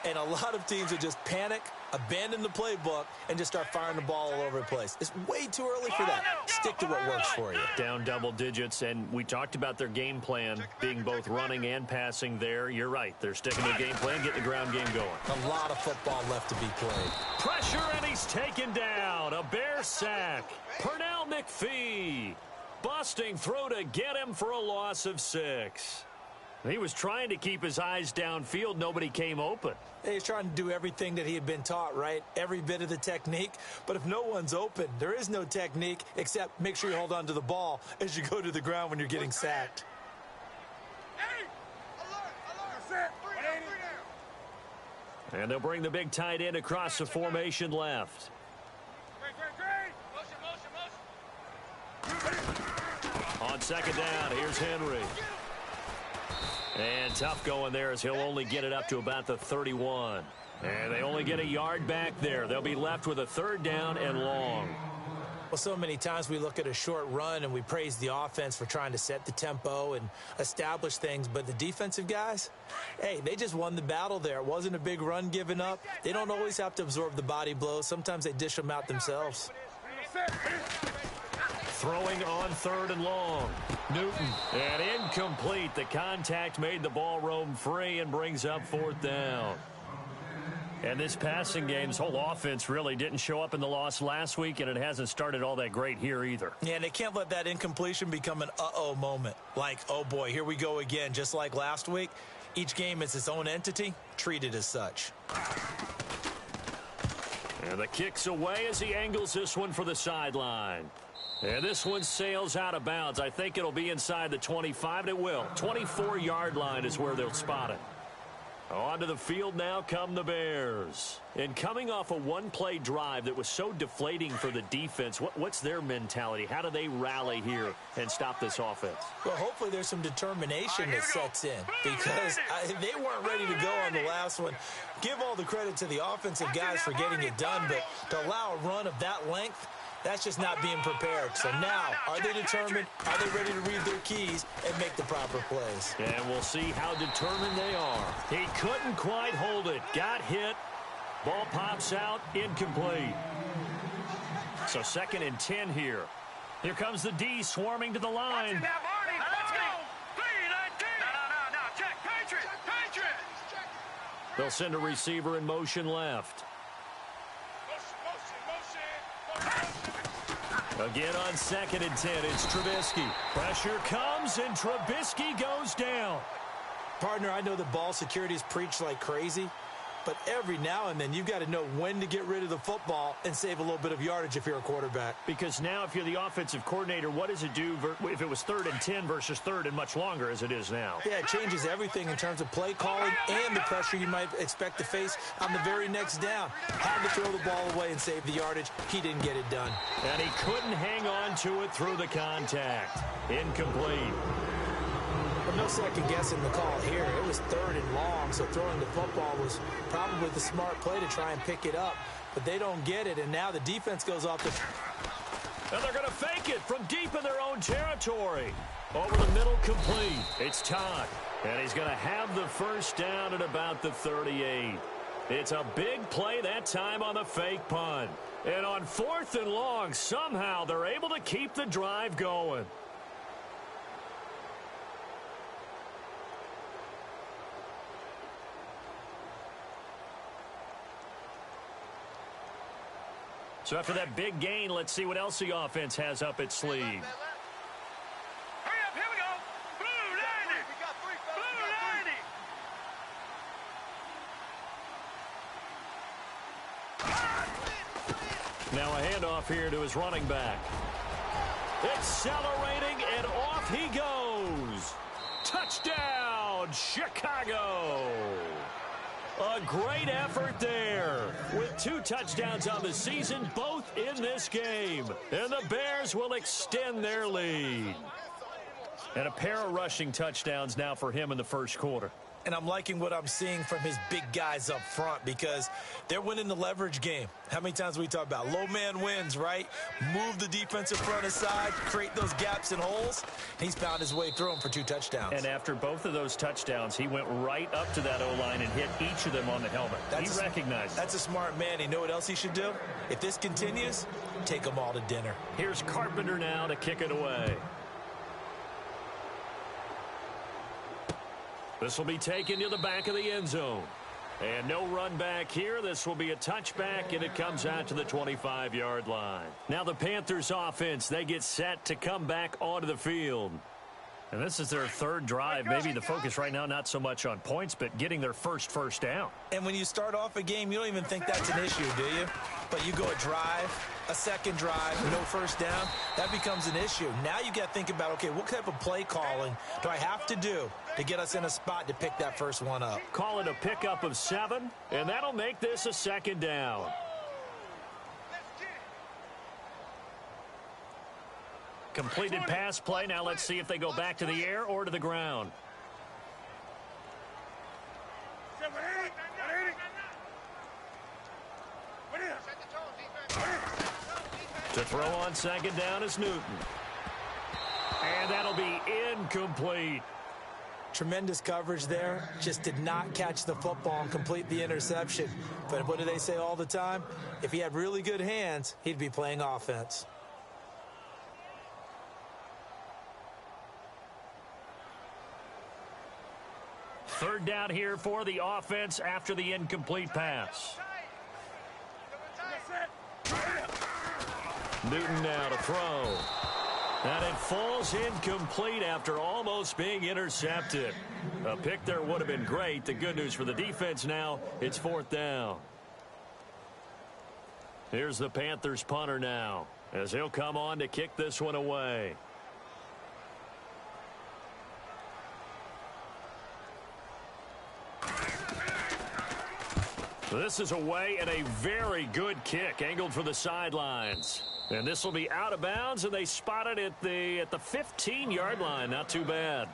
and a lot of teams would just panic, abandon the playbook, and just start firing the ball all over the place. It's way too early for that. Stick to what works for you. Down double digits, and we talked about their game plan being both running and passing there. You're right. They're sticking to the game plan, getting the ground game going. A lot of football left to be played. Pressure, and he's taken down. A Bear sack. Pernell McPhee busting through to get him for a loss of 6. He was trying to keep his eyes downfield. Nobody came open. He's trying to do everything that he had been taught, right? Every bit of the technique. But if no one's open, there is no technique except make sure you hold on to the ball as you go to the ground when you're getting sacked. And they'll bring the big tight end across the formation left. On second down, here's Henry. And tough going there as he'll only get it up to about the 31. And they only get a yard back there. They'll be left with a third down and long. Well, so many times we look at a short run and we praise the offense for trying to set the tempo and establish things. But the defensive guys, hey, they just won the battle there. It wasn't a big run given up. They don't always have to absorb the body blows. Sometimes they dish them out themselves. Throwing on third and long. Newton. And incomplete. The contact made the ball roam free and brings up fourth down. And this passing game's whole offense really didn't show up in the loss last week, and it hasn't started all that great here either. Yeah, and they can't let that incompletion become an uh-oh moment. Like, oh boy, here we go again, just like last week. Each game is its own entity, treated as such. And the kick's away as he angles this one for the sideline. And this one sails out of bounds. I think it'll be inside the 25, and it will. 24-yard line is where they'll spot it. Onto the field now come the Bears. And coming off a one-play drive that was so deflating for the defense, what's their mentality? How do they rally here and stop this offense? Well, hopefully there's some determination that sets in because they weren't ready to go on the last one. Give all the credit to the offensive guys for getting it done, but to allow a run of that length, that's just not being prepared. So now, are they determined? Are they ready to read their keys and make the proper plays? And we'll see how determined they are. He couldn't quite hold it. Got hit. Ball pops out. Incomplete. So 2nd and 10 here. Here comes the D swarming to the line. Let's go. No. Check. Patriot. They'll send a receiver in motion left. Again on 2nd and 10, it's Trubisky. Pressure comes, and Trubisky goes down. Partner, I know the ball security is preached like crazy, but every now and then you've got to know when to get rid of the football and save a little bit of yardage if you're a quarterback. Because now if you're the offensive coordinator, what does it do if it was 3rd and 10 versus 3rd and much longer as it is now? Yeah, it changes everything in terms of play calling and the pressure you might expect to face on the very next down. Had to throw the ball away and save the yardage. He didn't get it done. And he couldn't hang on to it through the contact. Incomplete. But no second guessing the call here. It was 3rd and long, so throwing the football was probably the smart play to try and pick it up. But they don't get it, and now the defense goes off the... And they're going to fake it from deep in their own territory. Over the middle, complete. It's Todd. And he's going to have the first down at about the 38. It's a big play that time on the fake punt. And on 4th and long, somehow they're able to keep the drive going. So after that big gain, let's see what else the offense has up its sleeve. Hurry up, here we go. Blue 90. Blue 90. Now a handoff here to his running back. Accelerating, and off he goes. Touchdown, Chicago. A great effort there. With 2 touchdowns on the season, both in this game. And the Bears will extend their lead. And a pair of rushing touchdowns now for him in the first quarter. And I'm liking what I'm seeing from his big guys up front because they're winning the leverage game. How many times we talk about low man wins, right? Move the defensive front aside, create those gaps and holes. He's found his way through them for 2 touchdowns. And after both of those touchdowns, he went right up to that O-line and hit each of them on the helmet. He recognized it. That's a smart man. You know what else he should do? If this continues, take them all to dinner. Here's Carpenter now to kick it away. This will be taken to the back of the end zone. And no run back here. This will be a touchback, and it comes out to the 25-yard line. Now the Panthers offense, they get set to come back onto the field. And this is their 3rd drive. Maybe the focus right now not so much on points, but getting their first down. And when you start off a game, you don't even think that's an issue, do you? But you go a drive, a second drive, no first down, that becomes an issue. Now you got to think about, okay, what type of play calling do I have to do to get us in a spot to pick that first one up? Call it a pickup of 7, and that'll make this a 2nd down. Completed pass play. Now let's see if they go back to the air or to the ground. To throw on 2nd down is Newton. And that'll be incomplete. Tremendous coverage there. Just did not catch the football and complete the interception. But what do they say all the time? If he had really good hands, he'd be playing offense. Third down here for the offense after the incomplete pass. Newton now to throw. And it falls incomplete after almost being intercepted. A pick there would have been great. The good news for the defense now, it's 4th down. Here's the Panthers punter now, as he'll come on to kick this one away. This is away and a very good kick, angled for the sidelines. And this will be out of bounds, and they spot it at the 15-yard line. Not too bad.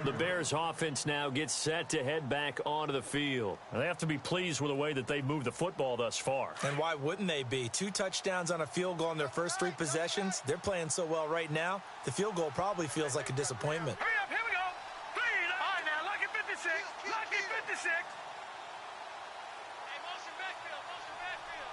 The Bears offense now gets set to head back onto the field. They have to be pleased with the way that they've moved the football thus far. And why wouldn't they be? 2 touchdowns on a field goal in their first 3 possessions. They're playing so well right now, the field goal probably feels like a disappointment. Hurry up, here we go. 3. All right, now, lucky 56. Lucky 56. Hey, motion backfield, motion backfield.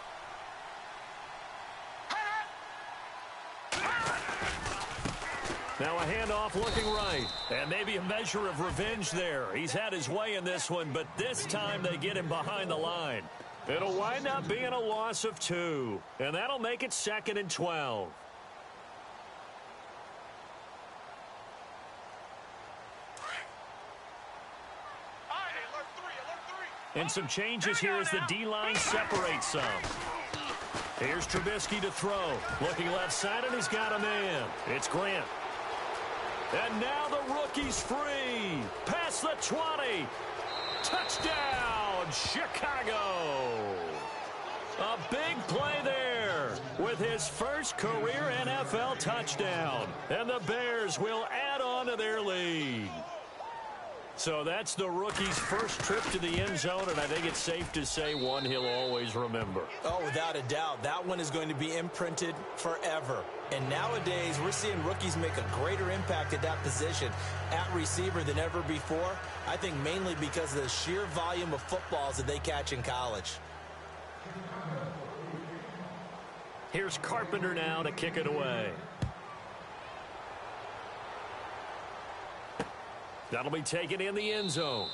Now a handoff looking right. And maybe a measure of revenge there. He's had his way in this one, but this time they get him behind the line. It'll wind up being a loss of 2. And that'll make it 2nd and 12. And some changes here as the D-line separates some. Here's Trubisky to throw. Looking left side, and he's got a man. It's Grant. And now the rookie's free. Past the 20. Touchdown, Chicago. A big play there with his first career NFL touchdown. And the Bears will add on to their lead. So that's the rookie's first trip to the end zone, and I think it's safe to say one he'll always remember. Oh, without a doubt. That one is going to be imprinted forever. And nowadays, we're seeing rookies make a greater impact at that position at receiver than ever before. I think mainly because of the sheer volume of footballs that they catch in college. Here's Carpenter now to kick it away. That'll be taken in the end zone.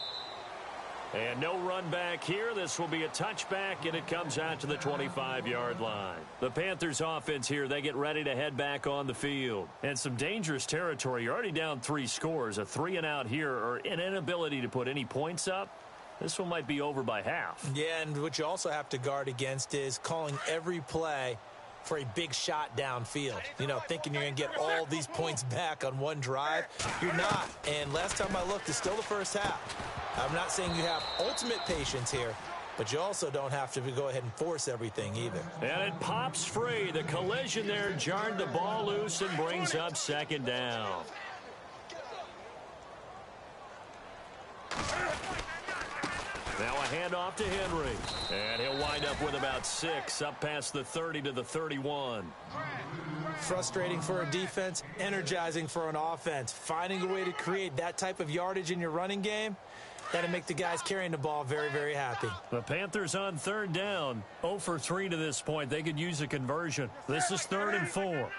And no run back here. This will be a touchback, and it comes out to the 25-yard line. The Panthers offense here, they get ready to head back on the field. And some dangerous territory. You're already down 3 scores. A 3-and-out here, or an inability to put any points up. This one might be over by half. Yeah, and what you also have to guard against is calling every play for a big shot downfield. You know, thinking you're going to get all these points back on one drive. You're not. And last time I looked, it's still the first half. I'm not saying you have ultimate patience here, but you also don't have to go ahead and force everything either. And it pops free. The collision there jarred the ball loose and brings up 2nd down. Now a handoff to Henry. And he'll wind up with about 6, up past the 30 to the 31. Frustrating for a defense, energizing for an offense. Finding a way to create that type of yardage in your running game, that'll make the guys carrying the ball very, very happy. The Panthers on 3rd down. 0 for 3 to this point. They could use a conversion. This is 3rd and 4.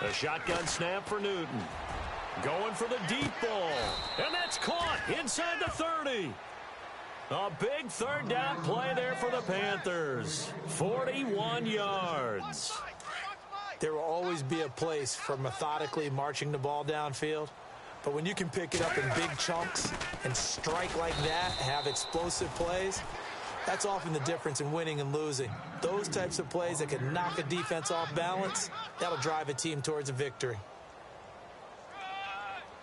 A shotgun snap for Newton. Going for the deep ball. And that's caught inside the 30. A big 3rd down play there for the Panthers. 41 yards. There will always be a place for methodically marching the ball downfield. But when you can pick it up in big chunks and strike like that, have explosive plays, that's often the difference in winning and losing. Those types of plays that can knock a defense off balance, that'll drive a team towards a victory.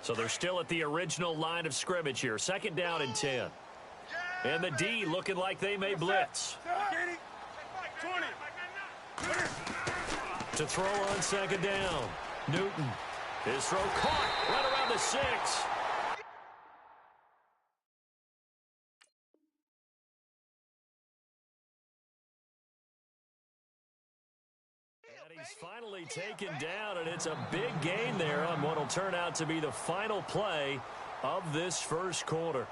So they're still at the original line of scrimmage here. 2nd down and 10. And the D looking like they may blitz. To throw on 2nd down. Newton. His throw caught right around the 6. And he's finally taken down, and it's a big gain there on what will turn out to be the final play of this first quarter.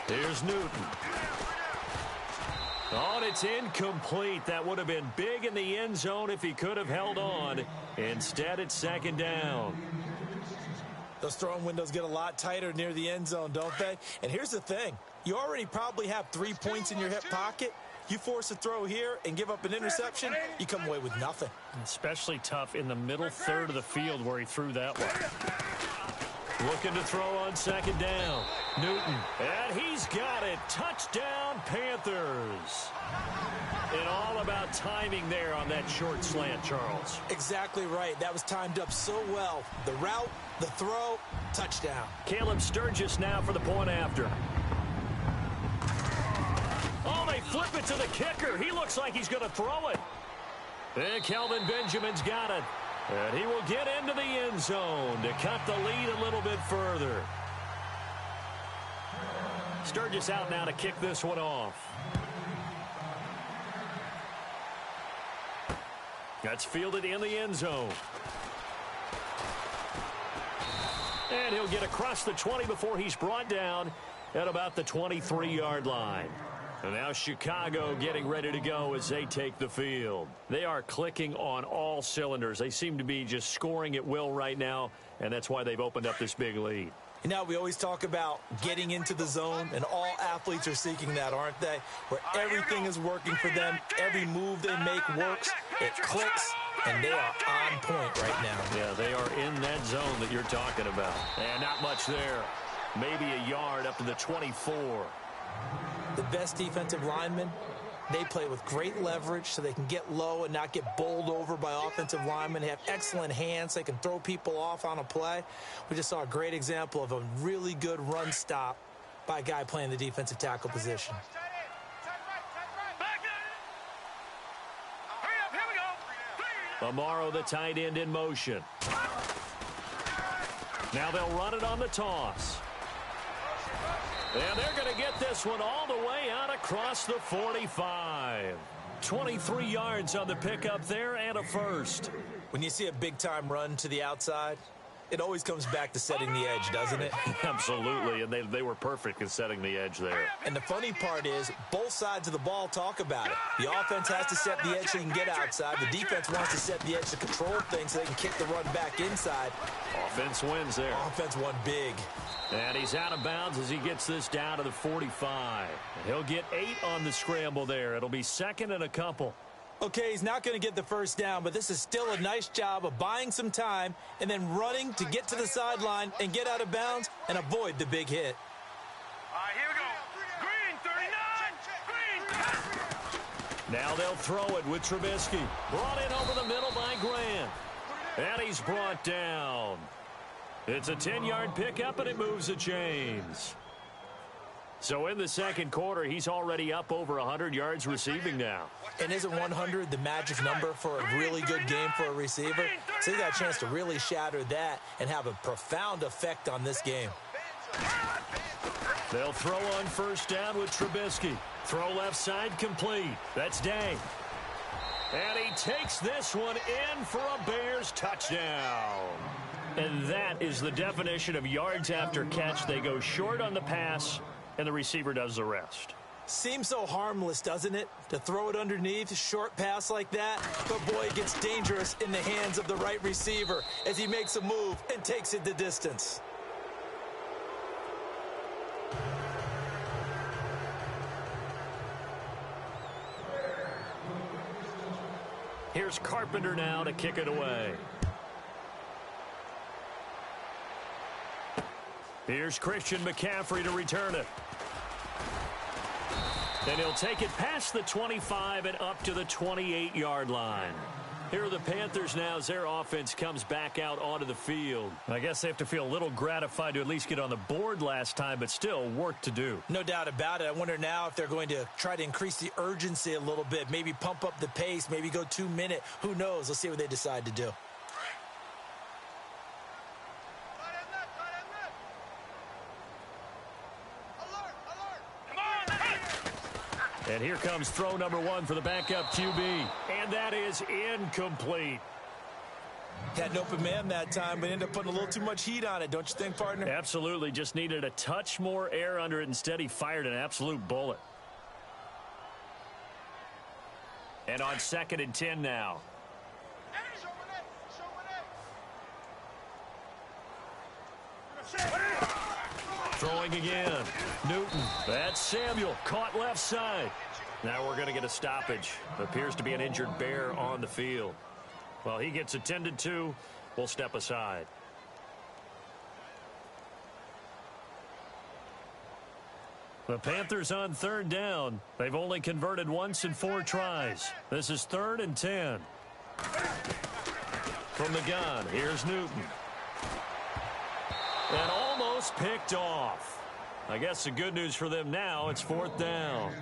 Here's Newton. Oh, and it's incomplete. That would have been big in the end zone if he could have held on. Instead, it's 2nd down. Those throwing windows get a lot tighter near the end zone, don't they? And here's the thing. You already probably have 3 points in your hip pocket. You force a throw here and give up an interception, you come away with nothing. Especially tough in the middle 3rd of the field where he threw that one. Looking to throw on 2nd down. Newton. And he's got it. Touchdown, Panthers. And all about timing there on that short slant, Charles. Exactly right. That was timed up so well. The route, the throw, touchdown. Caleb Sturgis now for the point after. Oh, they flip it to the kicker. He looks like he's going to throw it. And Kelvin Benjamin's got it. And he will get into the end zone to cut the lead a little bit further. Sturgis out now to kick this one off. That's fielded in the end zone. And he'll get across the 20 before he's brought down at about the 23-yard line. And now Chicago getting ready to go as they take the field. They are clicking on all cylinders. They seem to be just scoring at will right now, and that's why they've opened up this big lead. You know, we always talk about getting into the zone, and all athletes are seeking that, aren't they? Where everything is working for them, every move they make works, it clicks, and they are on point right now. Yeah, they are in that zone that you're talking about. And not much there. Maybe a yard up to the 24. The best defensive linemen, they play with great leverage so they can get low and not get bowled over by offensive linemen. They have excellent hands. They can throw people off on a play. We just saw a great example of a really good run stop by a guy playing the defensive tackle position. Amaro, the tight end, in motion. Now they'll run it on the toss. And they're going to get this one all the way out across the 45. 23 yards on the pickup there and a first. When you see a big-time run to the outside, it always comes back to setting the edge, doesn't it? Absolutely, and they were perfect in setting the edge there. And the funny part is, both sides of the ball talk about it. The offense has to set the edge so they can get outside. The defense wants to set the edge to control things so they can kick the run back inside. Offense wins there. Offense won big. And he's out of bounds as he gets this down to the 45. He'll get 8 on the scramble there. It'll be second and a couple. Okay, he's not going to get the first down, but this is still a nice job of buying some time and then running to get to the sideline and get out of bounds and avoid the big hit. All right, here we go. Green, 39. Green. Now they'll throw it with Trubisky. Brought in over the middle by Grant. And he's brought down. It's a 10-yard pickup, and it moves the chains. So in the second quarter, he's already up over 100 yards receiving now. And isn't 100 the magic number for a really good game for a receiver? So he got a chance to really shatter that and have a profound effect on this game. They'll throw on first down with Trubisky. Throw left side complete. That's Day. And he takes this one in for a Bears touchdown. And that is the definition of yards after catch. They go short on the pass, and the receiver does the rest. Seems so harmless, doesn't it? To throw it underneath, short pass like that. But boy, it gets dangerous in the hands of the right receiver as he makes a move and takes it the distance. Here's Carpenter now to kick it away. Here's Christian McCaffrey to return it. And he'll take it past the 25 and up to the 28-yard line. Here are the Panthers now as their offense comes back out onto the field. I guess they have to feel a little gratified to at least get on the board last time, but still work to do. No doubt about it. I wonder now if they're going to try to increase the urgency a little bit, maybe pump up the pace, maybe go 2-minute. Who knows? Let's see what they decide to do. And here comes throw number 1 for the backup QB. And that is incomplete. Had an open man that time, but ended up putting a little too much heat on it, don't you think, partner? Absolutely. Just needed a touch more air under it. Instead, he fired an absolute bullet. And on 2nd and 10 now. Throwing again. Newton. That's Samuel. Caught left side. Now we're going to get a stoppage. Appears to be an injured Bear on the field. Well, he gets attended to. We'll step aside. The Panthers on 3rd down. They've only converted once in 4 tries. This is 3rd and 10. From the gun, here's Newton. And almost picked off. I guess the good news for them now, it's 4th down.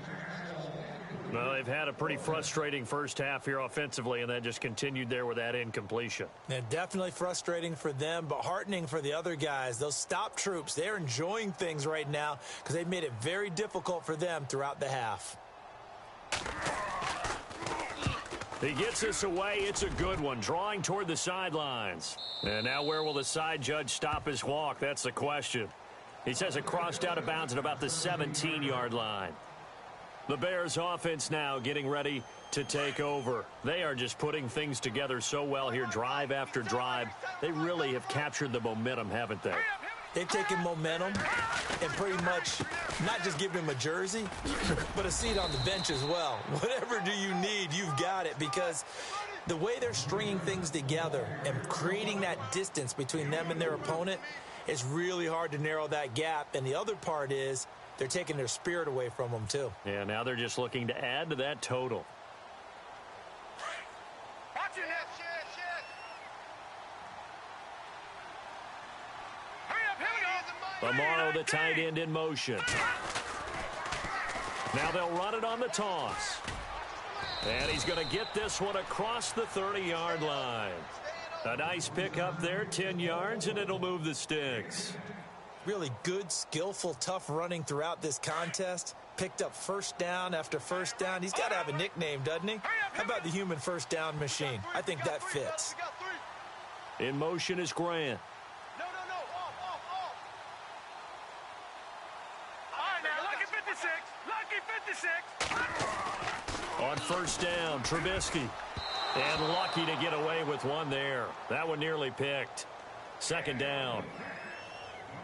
Well, they've had a pretty frustrating first half here offensively, and that just continued there with that incompletion. And definitely frustrating for them, but heartening for the other guys. Those stop troops, they're enjoying things right now because they've made it very difficult for them throughout the half. He gets this away. It's a good one, drawing toward the sidelines. And now where will the side judge stop his walk? That's the question. He says it crossed out of bounds at about the 17-yard line. The Bears offense now getting ready to take over. They are just putting things together so well here, drive after drive. They really have captured the momentum, haven't they? They've taken momentum and pretty much not just given him a jersey, but a seat on the bench as well. Whatever do you need, you've got it, because the way they're stringing things together and creating that distance between them and their opponent, it's really hard to narrow that gap. And the other part is they're taking their spirit away from them, too. Yeah, now they're just looking to add to that total. Amaro, the tight end, in motion. Now they'll run it on the toss. And he's going to get this one across the 30-yard line. A nice pickup there, 10 yards, and it'll move the sticks. Really good, skillful, tough running throughout this contest. Picked up first down after first down. He's got to have a nickname, doesn't he? How about the human first down machine? I think that fits. In motion is Grant. Lucky 56. On first down, Trubisky. And lucky to get away with one there. That one nearly picked. Second down.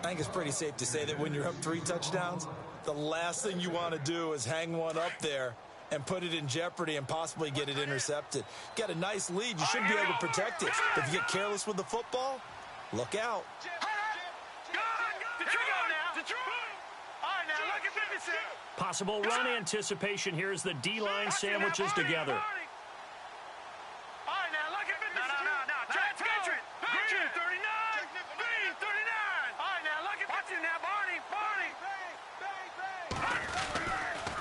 I think it's pretty safe to say that when you're up 3 touchdowns, the last thing you want to do is hang one up there and put it in jeopardy and possibly get it intercepted. Got a nice lead. You should be able to protect it. If you get careless with the football, look out. Possible run anticipation. Here's the D-line sandwiches together.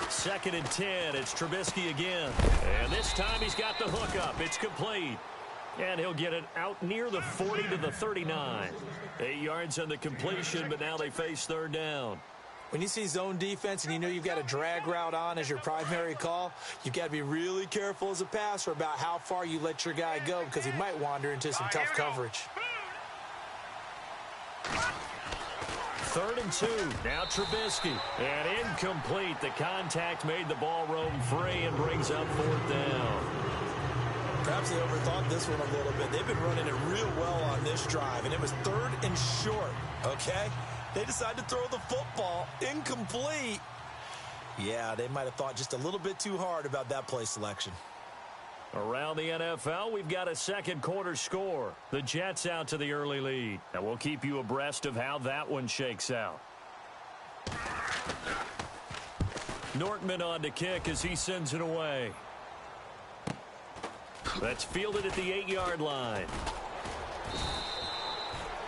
Second and 10. It's Trubisky again. And this time he's got the hookup. It's complete. And he'll get it out near the 40 to the 39. 8 yards on the completion, but now they face third down. When you see zone defense and you know you've got a drag route on as your primary call, you've got to be really careful as a passer about how far you let your guy go because he might wander into some tough coverage. Third and 2. Now Trubisky. And incomplete. The contact made the ball roam free and brings up fourth down. Perhaps they overthought this one a little bit. They've been running it real well on this drive, and it was third and short, okay? They decided to throw the football incomplete. Yeah, they might have thought just a little bit too hard about that play selection. Around the NFL, we've got a second quarter score. The Jets out to the early lead. And we'll keep you abreast of how that one shakes out. Nortman on to kick as he sends it away. That's fielded at the 8-yard line.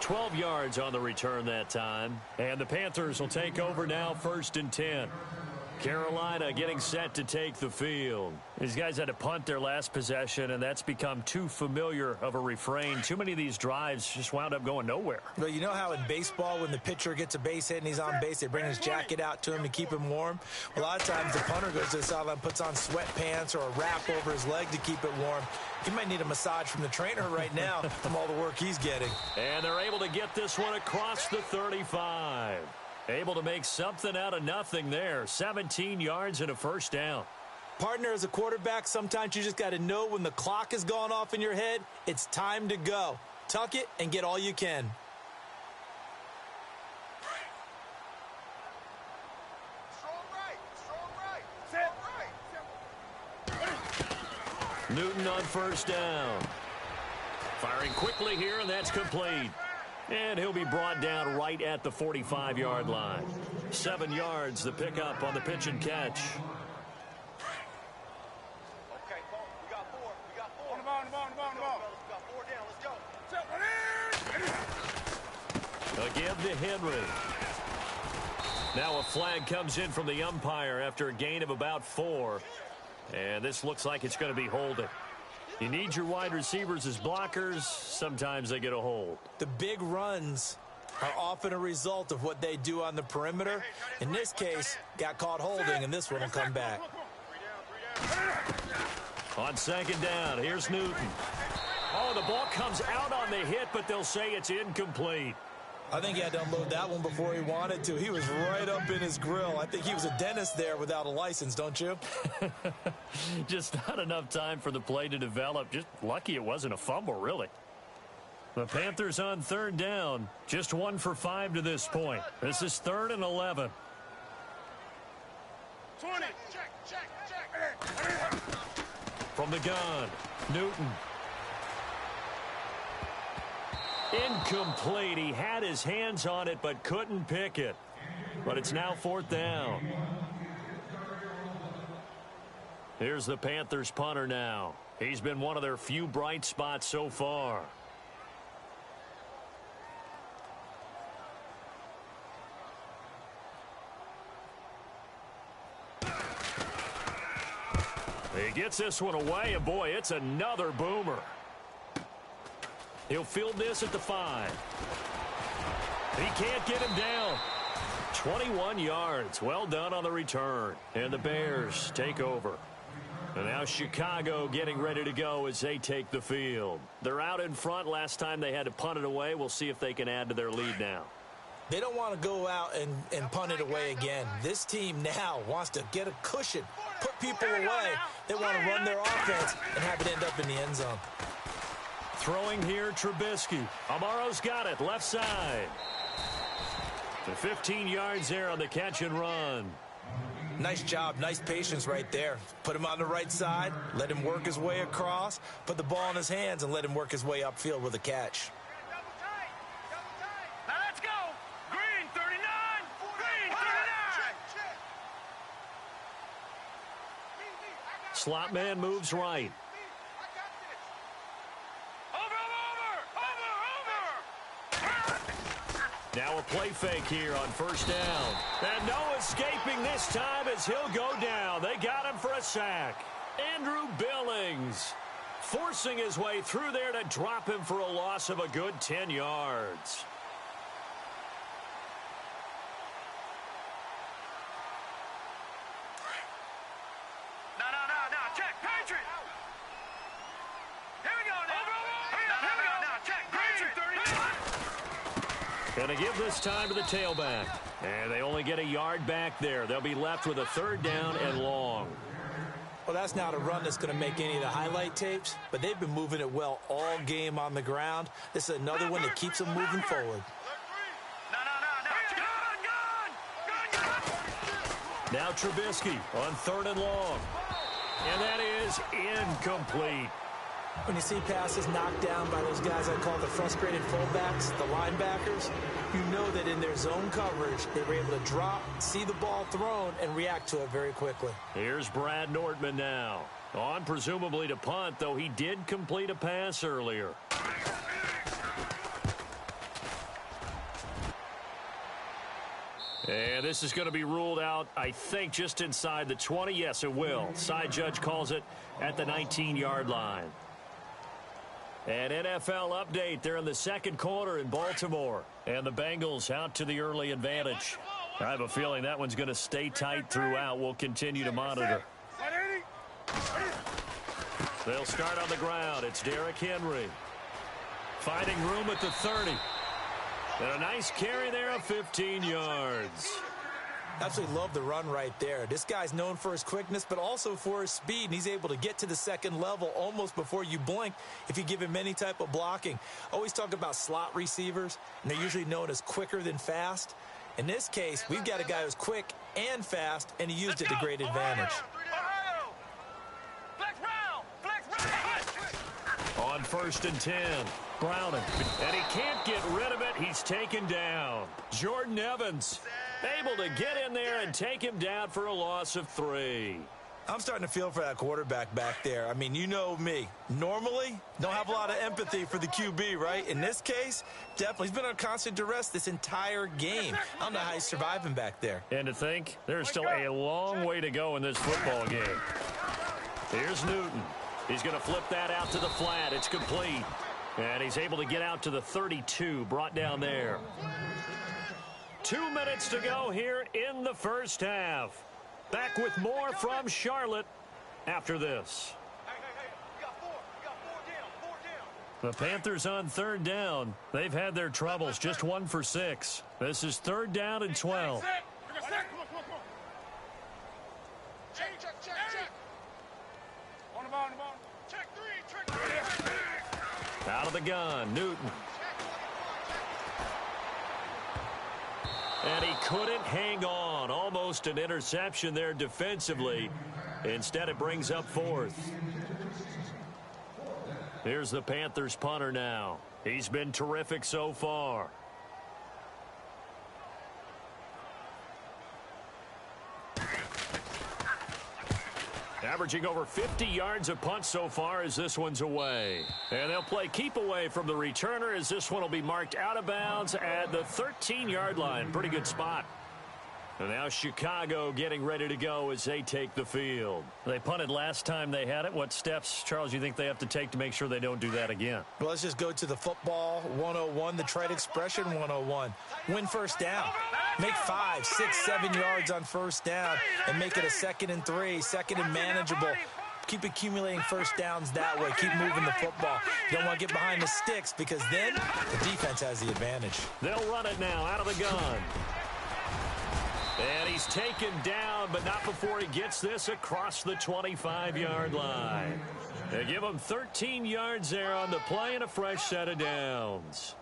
12 yards on the return that time. And the Panthers will take over now, first and 10. Carolina getting set to take the field. These guys had to punt their last possession, and that's become too familiar of a refrain. Too many of these drives just wound up going nowhere. Well, you know how in baseball when the pitcher gets a base hit and he's on base, they bring his jacket out to him to keep him warm? A lot of times the punter goes to the sideline, puts on sweatpants or a wrap over his leg to keep it warm. He might need a massage from the trainer right now from all the work he's getting. And they're able to get this one across the 35. Able to make something out of nothing there. 17 yards and a first down. Partner, as a quarterback, sometimes you just got to know when the clock has gone off in your head, it's time to go. Tuck it and get all you can. Newton on first down. Firing quickly here, and that's complete. And he'll be brought down right at the 45-yard line. 7 yards, the pickup on the pitch and catch. Okay, we got 4. We got 4. On the ball. We got 4 down. Let's go. A give to Henry. Now a flag comes in from the umpire after a gain of about 4. And this looks like it's going to be holding. You need your wide receivers as blockers. Sometimes they get a hold. The big runs are often a result of what they do on the perimeter. In this case, got caught holding, and this one will come back. On second down, here's Newton. Oh, the ball comes out on the hit, but they'll say it's incomplete. I think he had to unload that one before he wanted to. He was right up in his grill. I think he was a dentist there without a license, don't you? Just not enough time for the play to develop. Just lucky it wasn't a fumble, really. The Panthers on third down. Just 1 for 5 to this point. This is 3rd and 11. 20. Check. From the gun, Newton. Incomplete. He had his hands on it but couldn't pick it. But it's now 4th down. Here's the Panthers punter now. He's been one of their few bright spots so far. He gets this one away, and boy, it's another boomer. He'll field this at the 5. He can't get him down. 21 yards. Well done on the return. And the Bears take over. And now Chicago getting ready to go as they take the field. They're out in front. Last time they had to punt it away. We'll see if they can add to their lead now. They don't want to go out and punt it away again. This team now wants to get a cushion, put people away. They want to run their offense and have it end up in the end zone. Throwing here, Trubisky. Amaro's got it, left side. The 15 yards there on the catch and run. Nice job, nice patience right there. Put him on the right side, let him work his way across, put the ball in his hands, and let him work his way upfield with a catch. Now let's go. Green 39. Green 39. Slot man moves right. Now a play fake here on first down. And no escaping this time as he'll go down. They got him for a sack. Andrew Billings forcing his way through there to drop him for a loss of a good 10 yards. No. Check. Patriot. Here we go now. Here we go now. Check. Patriot. 39. Going to give this time to the tailback. And they only get a yard back there. They'll be left with a third down and long. Well, that's not a run that's going to make any of the highlight tapes, but they've been moving it well all game on the ground. This is another one that keeps them moving forward. No. Gun. Now Trubisky on third and long. And that is incomplete. When you see passes knocked down by those guys I call the frustrated fullbacks, the linebackers, you know that in their zone coverage, they were able to drop, see the ball thrown, and react to it very quickly. Here's Brad Nordman now. On presumably to punt, though he did complete a pass earlier. And this is going to be ruled out, I think, just inside the 20. Yes, it will. Side judge calls it at the 19-yard line. An NFL update. They're in the second quarter in Baltimore. And the Bengals out to the early advantage. I have a feeling that one's going to stay tight throughout. We'll continue to monitor. They'll start on the ground. It's Derrick Henry. Finding room at the 30. And a nice carry there of 15 yards. Absolutely love the run right there. This guy's known for his quickness, but also for his speed. And he's able to get to the second level almost before you blink if you give him any type of blocking. Always talk about slot receivers, and they're usually known as quicker than fast. In this case, we've got a guy who's quick and fast, and he used it to great advantage. On first and 10, Browning. And he can't get rid of it. He's taken down. Jordan Evans able to get in there and take him down for a loss of 3. I'm starting to feel for that quarterback back there. I mean, you know me. Normally, don't have a lot of empathy for the QB, right? In this case, definitely. He's been on constant duress this entire game. I don't know how he's surviving back there. And to think, there's still a long way to go in this football game. Here's Newton. He's going to flip that out to the flat. It's complete. And he's able to get out to the 32, brought down there. 2 minutes to go here in the first half. Back with more from Charlotte after this. The Panthers on third down. They've had their troubles, just 1 for 6. This is third down and 12. Out of the gun, Newton. And he couldn't hang on. Almost an interception there defensively. Instead, it brings up fourth. Here's the Panthers punter now. He's been terrific so far. Averaging over 50 yards a punt so far as this one's away. And they'll play keep away from the returner as this one will be marked out of bounds at the 13-yard line. Pretty good spot. And now Chicago getting ready to go as they take the field. They punted last time they had it. What steps, Charles, you think they have to take to make sure they don't do that again? Well, let's just go to the football 101, the trite expression 101. Win first down. Make 5, 6, 7 yards on first down and make it a 2nd and 3, second and manageable. Keep accumulating first downs that way. Keep moving the football. You don't want to get behind the sticks because then the defense has the advantage. They'll run it now out of the gun. And he's taken down, but not before he gets this across the 25-yard line. They give him 13 yards there on the play and a fresh set of downs.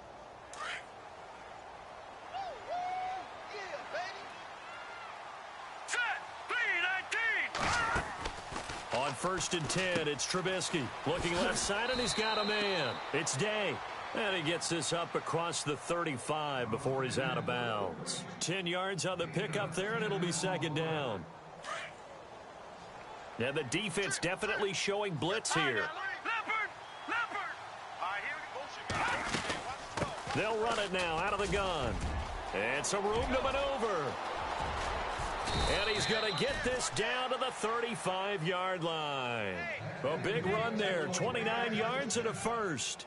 On 1st and 10, it's Trubisky. Looking left side, and he's got a man. It's Day. And he gets this up across the 35 before he's out of bounds. 10 yards on the pickup there, and it'll be 2nd down. And the defense definitely showing blitz here. They'll run it now out of the gun. And some room to maneuver. And he's going to get this down to the 35-yard line. A big run there, 29 yards and a first.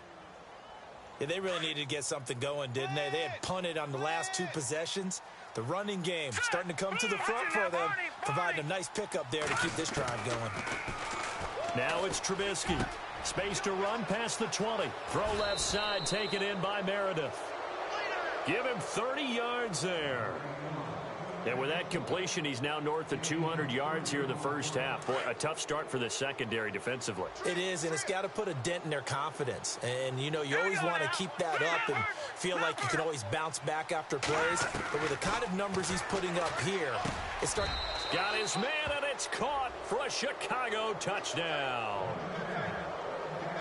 Yeah, they really needed to get something going, didn't they? They had punted on the last 2 possessions. The running game starting to come to the front for them, providing a nice pickup there to keep this drive going. Now it's Trubisky. Space to run past the 20. Throw left side, taken in by Meredith. Give him 30 yards there. And with that completion, he's now north of 200 yards here in the first half. Boy, a tough start for the secondary defensively. It is, and it's got to put a dent in their confidence. And, you know, you always want to keep that up and feel like you can always bounce back after plays. But with the kind of numbers he's putting up here, it starts. Got his man, and it's caught for a Chicago touchdown.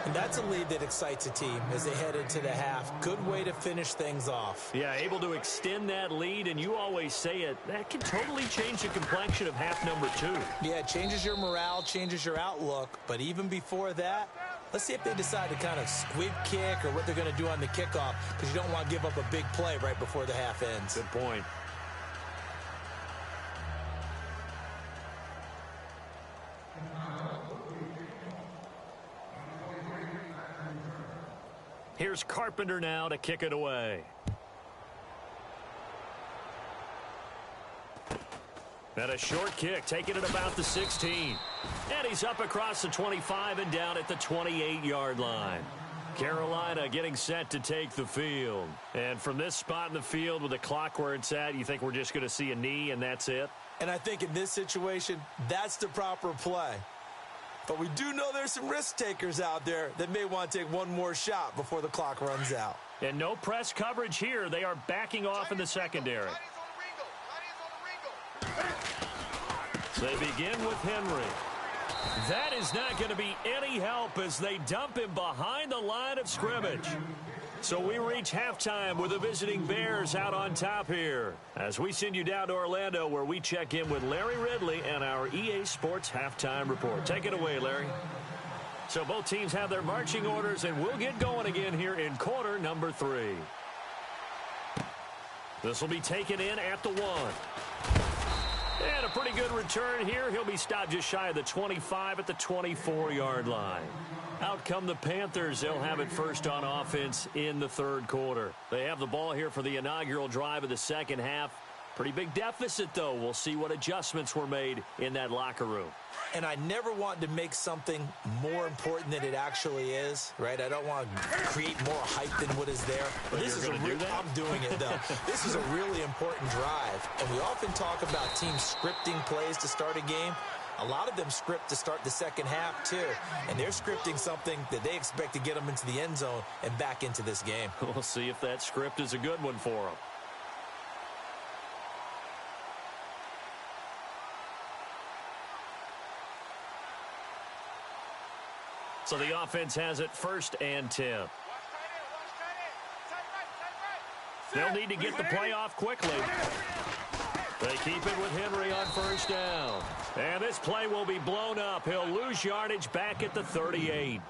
And that's a lead that excites a team as they head into the half. Good way to finish things off. Yeah, able to extend that lead, and you always say it, that can totally change the complexion of half number 2. Yeah, it changes your morale, changes your outlook. But even before that, let's see if they decide to kind of squib kick or what they're going to do on the kickoff, because you don't want to give up a big play right before the half ends. Good point. Here's Carpenter now to kick it away. And a short kick, taking it about the 16. And he's up across the 25 and down at the 28-yard line. Carolina getting set to take the field. And from this spot in the field with the clock where it's at, you think we're just going to see a knee and that's it? And I think in this situation, that's the proper play. But we do know there's some risk takers out there that may want to take one more shot before the clock runs out. And no press coverage here. They are backing off in the secondary. They begin with Henry. That is not going to be any help as they dump him behind the line of scrimmage. So we reach halftime with the visiting Bears out on top here. As we send you down to Orlando where we check in with Larry Ridley and our EA Sports Halftime Report. Take it away, Larry. So both teams have their marching orders, and we'll get going again here in quarter number 3. This will be taken in at the 1. And a pretty good return here. He'll be stopped just shy of the 25 at the 24-yard line. Out come the Panthers. They'll have it first on offense in the 3rd quarter. They have the ball here for the inaugural drive of the second half. Pretty big deficit, though. We'll see what adjustments were made in that locker room. And I never want to make something more important than it actually is, right? I don't want to create more hype than what is there. But this is I'm doing it, though. This is a really important drive. And we often talk about teams scripting plays to start a game. A lot of them script to start the second half, too. And they're scripting something that they expect to get them into the end zone and back into this game. We'll see if that script is a good one for them. So the offense has it 1st and 10. They'll need to get the play off quickly. They keep it with Henry on 1st down. And this play will be blown up. He'll lose yardage back at the 38.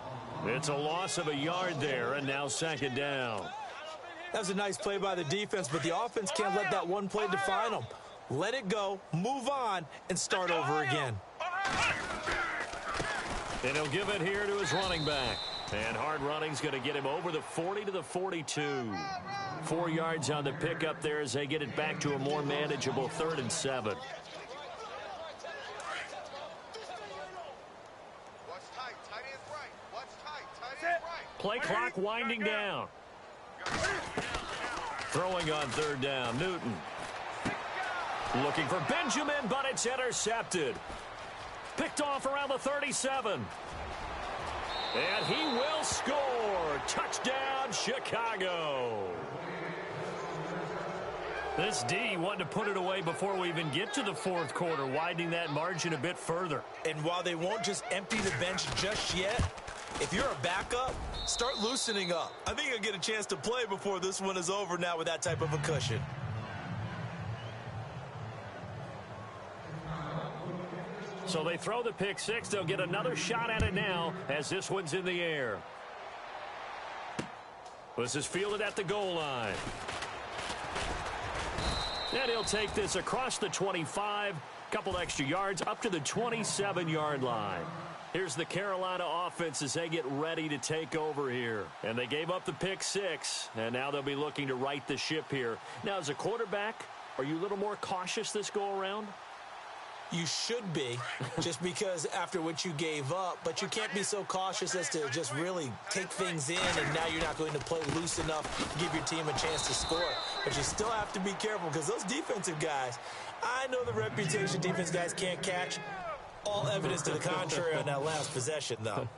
It's a loss of a yard there, and now 2nd down. That was a nice play by the defense, but the offense can't let that one play define them. Let it go, move on, and start over again. And he'll give it here to his running back. And hard running's going to get him over the 40 to the 42. 4 yards on the pickup there as they get it back to a more manageable 3rd and 7. play clock winding down. Throwing on third down, Newton. Looking for Benjamin, but it's intercepted. Picked off around the 37. And he will score. Touchdown, Chicago. This D wanted to put it away before we even get to the fourth quarter, widening that margin a bit further. And while they won't just empty the bench just yet, if you're a backup, start loosening up. I think you'll get a chance to play before this one is over now with that type of a cushion. So they throw the pick six. They'll get another shot at it now as this one's in the air. This is fielded at the goal line. And he'll take this across the 25, couple extra yards up to the 27-yard line. Here's the Carolina offense as they get ready to take over here. And they gave up the pick six, and now they'll be looking to right the ship here. Now, as a quarterback, are you a little more cautious this go-around? You should be, just because after what you gave up, but you can't be so cautious as to just really take things in, and now you're not going to play loose enough to give your team a chance to score. But you still have to be careful because those defensive guys, I know the reputation defense guys can't catch. All evidence to the contrary on that last possession, though.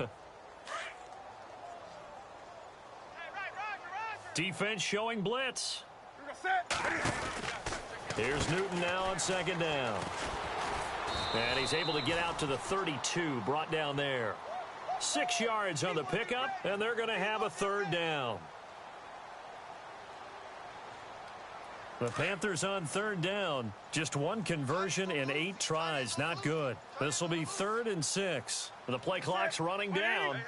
Defense showing blitz. Here's Newton now on second down. And he's able to get out to the 32, brought down there. 6 yards on the pickup, and they're going to have a third down. The Panthers on third down. Just one conversion in 8 tries. Not good. This will be 3rd and 6. The play clock's running down.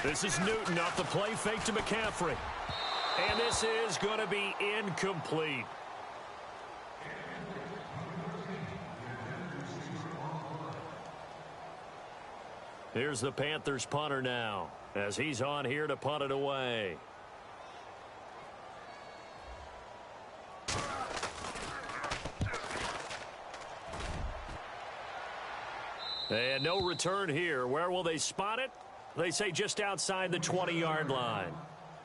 This is Newton off the play fake to McCaffrey. And this is going to be incomplete. Here's the Panthers punter now as he's on here to punt it away. And no return here. Where will they spot it? They say just outside the 20-yard line.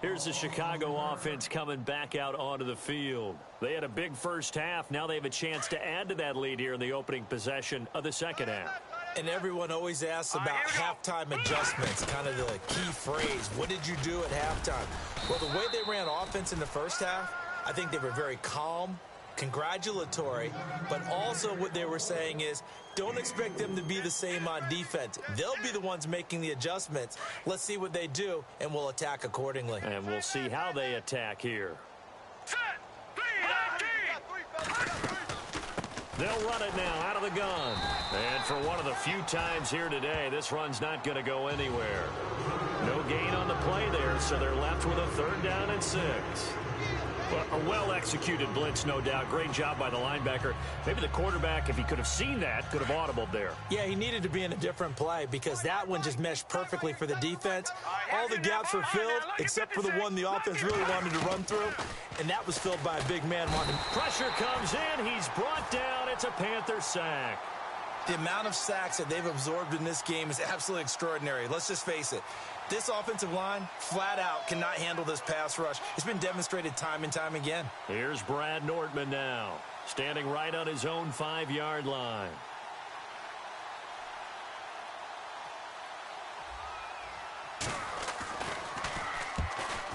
Here's the Chicago offense coming back out onto the field. They had a big first half. Now they have a chance to add to that lead here in the opening possession of the second half. And everyone always asks about halftime adjustments, kind of the key phrase. What did you do at halftime? Well, the way they ran offense in the first half, I think they were very calm, congratulatory, but also what they were saying is don't expect them to be the same on defense. They'll be the ones making the adjustments. Let's see what they do, and we'll attack accordingly. And we'll see how they attack here. They'll run it now out of the gun. And for one of the few times here today, this run's not going to go anywhere. No gain on the play there, so they're left with a 3rd down and 6. Well, a well-executed blitz, no doubt. Great job by the linebacker. Maybe the quarterback, if he could have seen that, could have audibled there. Yeah, he needed to be in a different play because that one just meshed perfectly for the defense. All the gaps were filled except for the one the offense really wanted to run through, and that was filled by a big man. Pressure comes in. He's brought down. It's a Panther sack. The amount of sacks that they've absorbed in this game is absolutely extraordinary. Let's just face it. This offensive line, flat out, cannot handle this pass rush. It's been demonstrated time and time again. Here's Brad Nordman now, standing right on his own 5-yard line.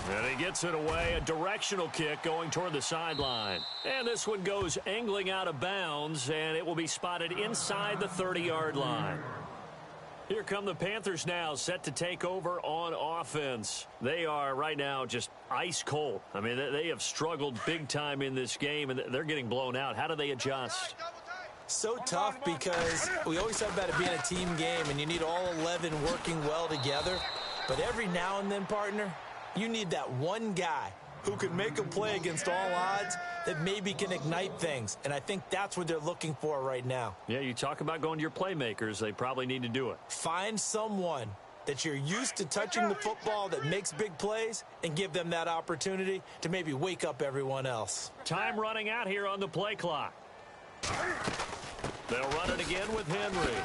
And he gets it away, a directional kick going toward the sideline. And this one goes angling out of bounds, and it will be spotted inside the 30-yard line. Here come the Panthers now, set to take over on offense. They are right now just ice cold. I mean, they have struggled big time in this game, and they're getting blown out. How do they adjust? So tough because we always talk about it being a team game, and you need all 11 working well together. But every now and then, partner, you need that one guy who can make a play against all odds that maybe can ignite things. And I think that's what they're looking for right now. Yeah, you talk about going to your playmakers. They probably need to do it. Find someone that you're used to touching the football that makes big plays and give them that opportunity to maybe wake up everyone else. Time running out here on the play clock. They'll run it again with Henry.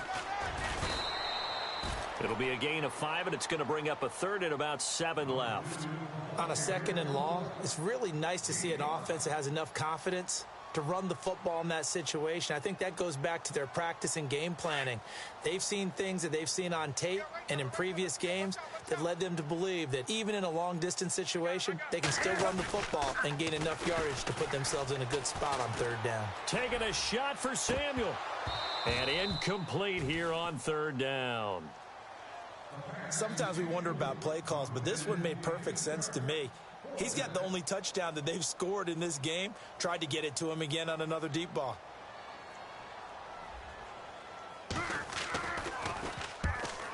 It'll be a gain of 5, and it's going to bring up a third and about 7 left. On a 2nd and long, it's really nice to see an offense that has enough confidence to run the football in that situation. I think that goes back to their practice and game planning. They've seen things that they've seen on tape and in previous games that led them to believe that even in a long-distance situation, they can still run the football and gain enough yardage to put themselves in a good spot on 3rd down. Taking a shot for Samuel. And incomplete here on 3rd down. Sometimes we wonder about play calls, but this one made perfect sense to me. He's got the only touchdown that they've scored in this game. Tried to get it to him again on another deep ball.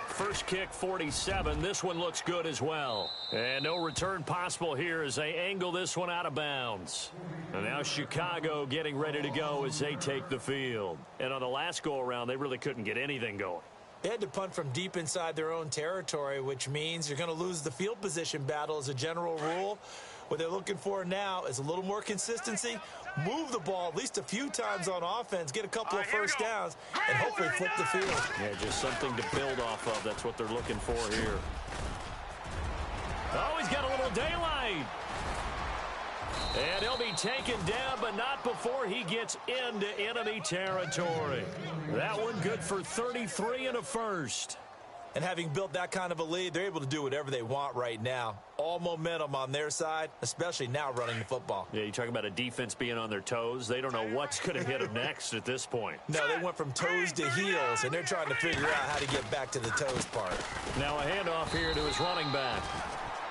First kick, 47. This one looks good as well. And no return possible here as they angle this one out of bounds. And now Chicago getting ready to go as they take the field. And on the last go-around, they really couldn't get anything going. They had to punt from deep inside their own territory, which means you're going to lose the field position battle as a general rule. What they're looking for now is a little more consistency, move the ball at least a few times on offense, get a couple of first downs, and hopefully flip the field. Yeah, just something to build off of. That's what they're looking for here. Oh, he's got a little daylight. And he'll be taken down, but not before he gets into enemy territory. That one good for 33 and a first. And having built that kind of a lead, they're able to do whatever they want right now. All momentum on their side, especially now running the football. Yeah, you talk about a defense being on their toes. They don't know what's going to hit them next at this point. No, they went from toes to heels, and they're trying to figure out how to get back to the toes part. Now a handoff here to his running back.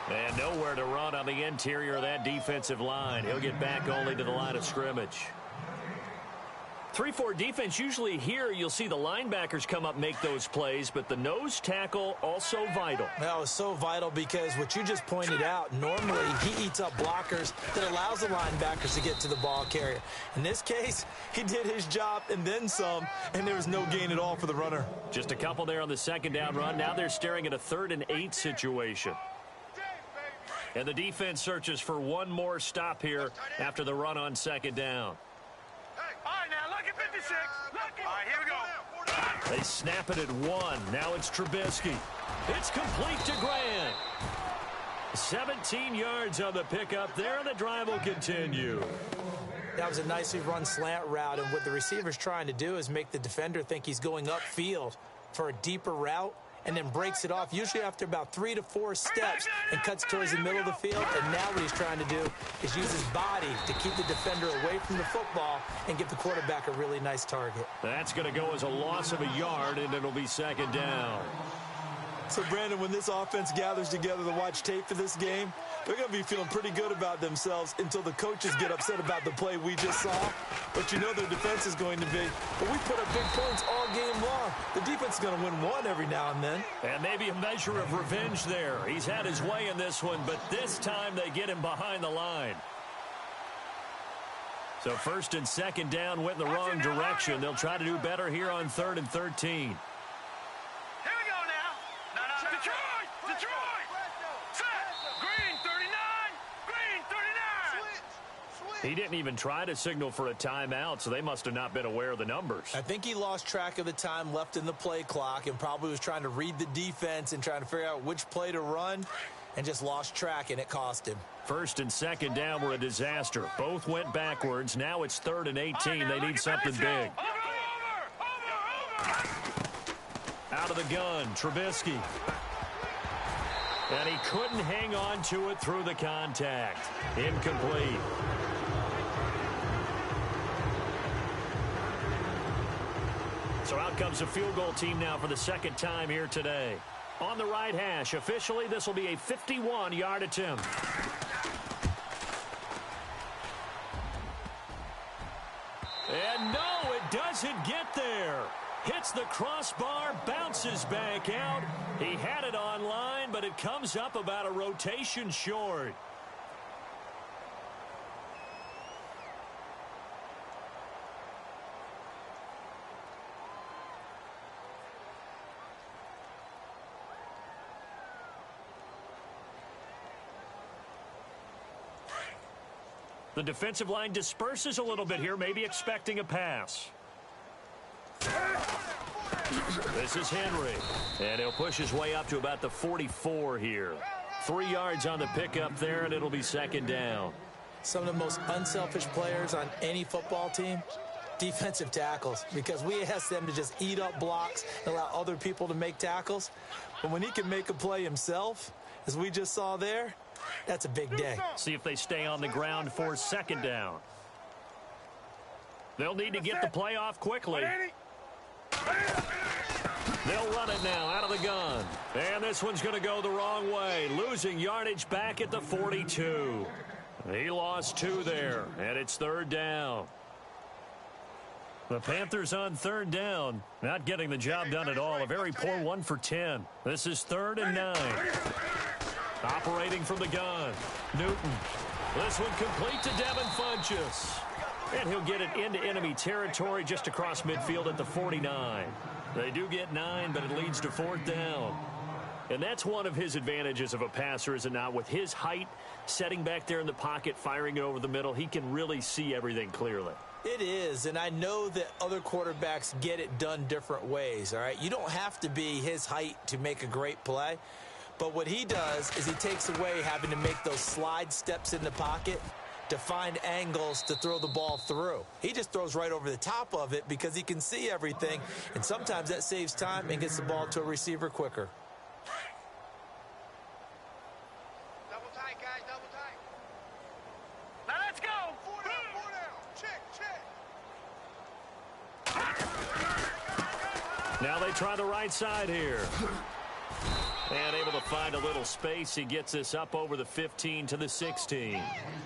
And nowhere to run on the interior of that defensive line. He'll get back only to the line of scrimmage. 3-4 defense, usually here you'll see the linebackers come up, make those plays, but the nose tackle also vital. That was so vital because what you just pointed out, normally he eats up blockers that allows the linebackers to get to the ball carrier. In this case, he did his job and then some, and there was no gain at all for the runner. Just a couple there on the 2nd down run. Now they're staring at a 3rd and 8 situation. And the defense searches for one more stop here after the run on 2nd down. All right, now look at 56. All right, here we go. They snap it at 1. Now it's Trubisky. It's complete to Grant. 17 yards on the pickup there, and the drive will continue. That was a nicely run slant route, and what the receiver's trying to do is make the defender think he's going upfield for a deeper route, and then breaks it off, usually after about 3 to 4 steps, and cuts towards the middle of the field. And now what he's trying to do is use his body to keep the defender away from the football and give the quarterback a really nice target. That's going to go as a loss of a yard, and it'll be 2nd down. So, Brandon, when this offense gathers together to watch tape for this game, they're going to be feeling pretty good about themselves until the coaches get upset about the play we just saw. But you know their defense is going to be. But we put up big points all game long. The defense is going to win one every now and then. And maybe a measure of revenge there. He's had his way in this one, but this time they get him behind the line. So 1st and 2nd down went in the wrong direction. They'll try to do better here on 3rd and 13. He didn't even try to signal for a timeout, so they must have not been aware of the numbers. I think he lost track of the time left in the play clock and probably was trying to read the defense and trying to figure out which play to run and just lost track, and it cost him. 1st and 2nd down were a disaster. Both went backwards. Now it's 3rd and 18. They need something big. Out of the gun, Trubisky. And he couldn't hang on to it through the contact. Incomplete. So out comes the field goal team now for the 2nd time here today. On the right hash, officially this will be a 51-yard attempt. And no, it doesn't get there. Hits the crossbar, bounces back out. He had it on line, but it comes up about a rotation short. The defensive line disperses a little bit here, maybe expecting a pass. This is Henry, and he'll push his way up to about the 44 here. 3 yards on the pickup there, and it'll be second down. Some of the most unselfish players on any football team, defensive tackles, because we ask them to just eat up blocks and allow other people to make tackles. But when he can make a play himself, as we just saw there, that's a big day. See if they stay on the ground for second down. They'll need to get the play off quickly. They'll run it now out of the gun. And this one's going to go the wrong way, losing yardage back at the 42. He lost 2 there, and it's third down. The Panthers on third down, not getting the job done at all. A very poor 1 for 10. This is 3rd and 9. Operating from the gun, Newton. This one complete to Devin Funchess. And he'll get it into enemy territory just across midfield at the 49. They do get 9, but it leads to 4th down. And that's one of his advantages of a passer, is it not? With his height, setting back there in the pocket, firing it over the middle, he can really see everything clearly. It is, and I know that other quarterbacks get it done different ways, all right? You don't have to be his height to make a great play. But what he does is he takes away having to make those slide steps in the pocket to find angles to throw the ball through. He just throws right over the top of it because he can see everything, and sometimes that saves time and gets the ball to a receiver quicker. Double tight, guys, double tight. Now let's go. 4 down, check. Now they try the right side here. And able to find a little space. He gets this up over the 15 to the 16.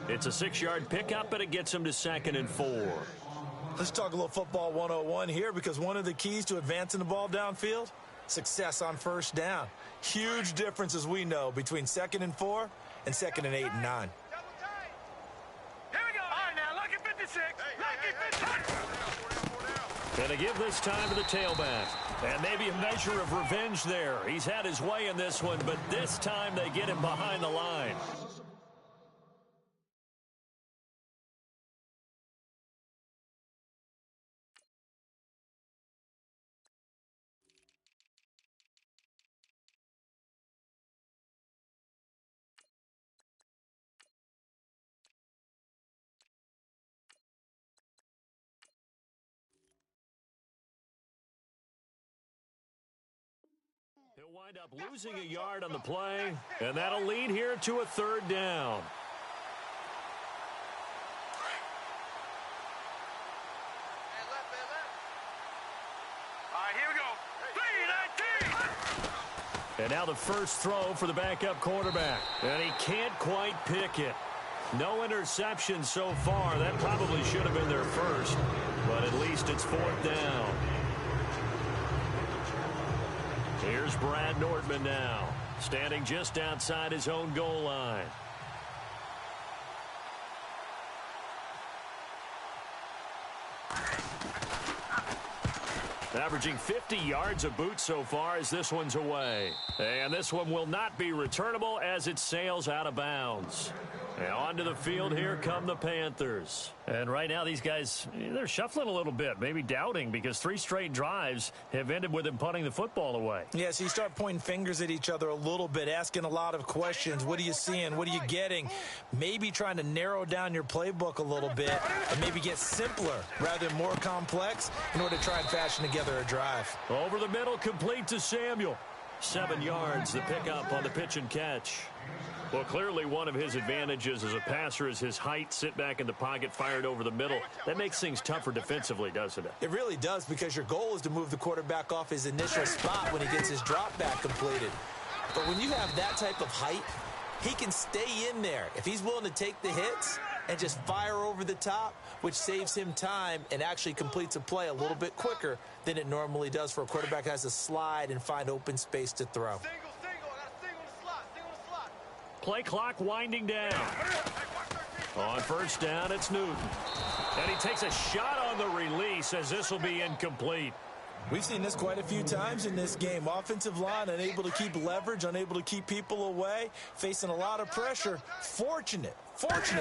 It's a 6-yard pickup, and it gets him to 2nd and 4. Let's talk a little football 101 here, because one of the keys to advancing the ball downfield, success on first down. Huge difference, as we know, between 2nd and 4 and 2nd and 8 and 9. Double tight. Here we go. All right, now, lucky 56. Lucky 56. And to give this time to the tailback. And maybe a measure of revenge there. He's had his way in this one, but this time they get him behind the line. He'll wind up losing a yard on the play, and that'll lead here to a 3rd down. All right, here we go. 3-19. And now the first throw for the backup quarterback. And he can't quite pick it. No interception so far. That probably should have been their first, but at least it's 4th down. Here's Brad Nordman now, standing just outside his own goal line. Averaging 50 yards a boot so far as this one's away. And this one will not be returnable as it sails out of bounds. And onto the field, here come the Panthers. And right now these guys, they're shuffling a little bit, maybe doubting, because 3 straight drives have ended with them punting the football away. Yeah, so you start pointing fingers at each other a little bit, asking a lot of questions. What are you seeing? What are you getting? Maybe trying to narrow down your playbook a little bit and maybe get simpler rather than more complex in order to try and fashion together a drive. Over the middle, complete to Samuel. 7 yards, the pickup on the pitch and catch. Well, clearly one of his advantages as a passer is his height, sit back in the pocket, fired over the middle. That makes things tougher defensively, doesn't it? It really does, because your goal is to move the quarterback off his initial spot when he gets his drop back completed. But when you have that type of height, he can stay in there. If he's willing to take the hits and just fire over the top, which saves him time and actually completes a play a little bit quicker than it normally does for a quarterback that has to slide and find open space to throw. Play clock winding down. On first down, it's Newton. And he takes a shot on the release as this will be incomplete. We've seen this quite a few times in this game. Offensive line unable to keep leverage, unable to keep people away, facing a lot of pressure. Fortunate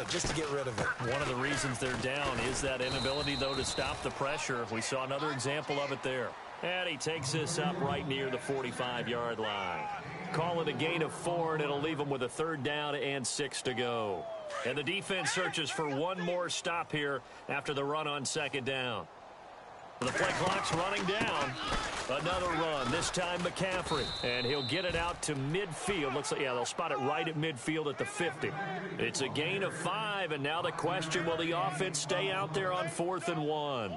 just to get rid of it. One of the reasons they're down is that inability, though, to stop the pressure. We saw another example of it there. And he takes this up right near the 45-yard line. Call it a gain of 4, and it'll leave him with a 3rd down and 6 to go. And the defense searches for one more stop here after the run on 2nd down. The play clock's running down. Another run, this time McCaffrey. And he'll get it out to midfield. Looks like, yeah, they'll spot it right at midfield at the 50. It's a gain of 5, and now the question, will the offense stay out there on 4th and 1?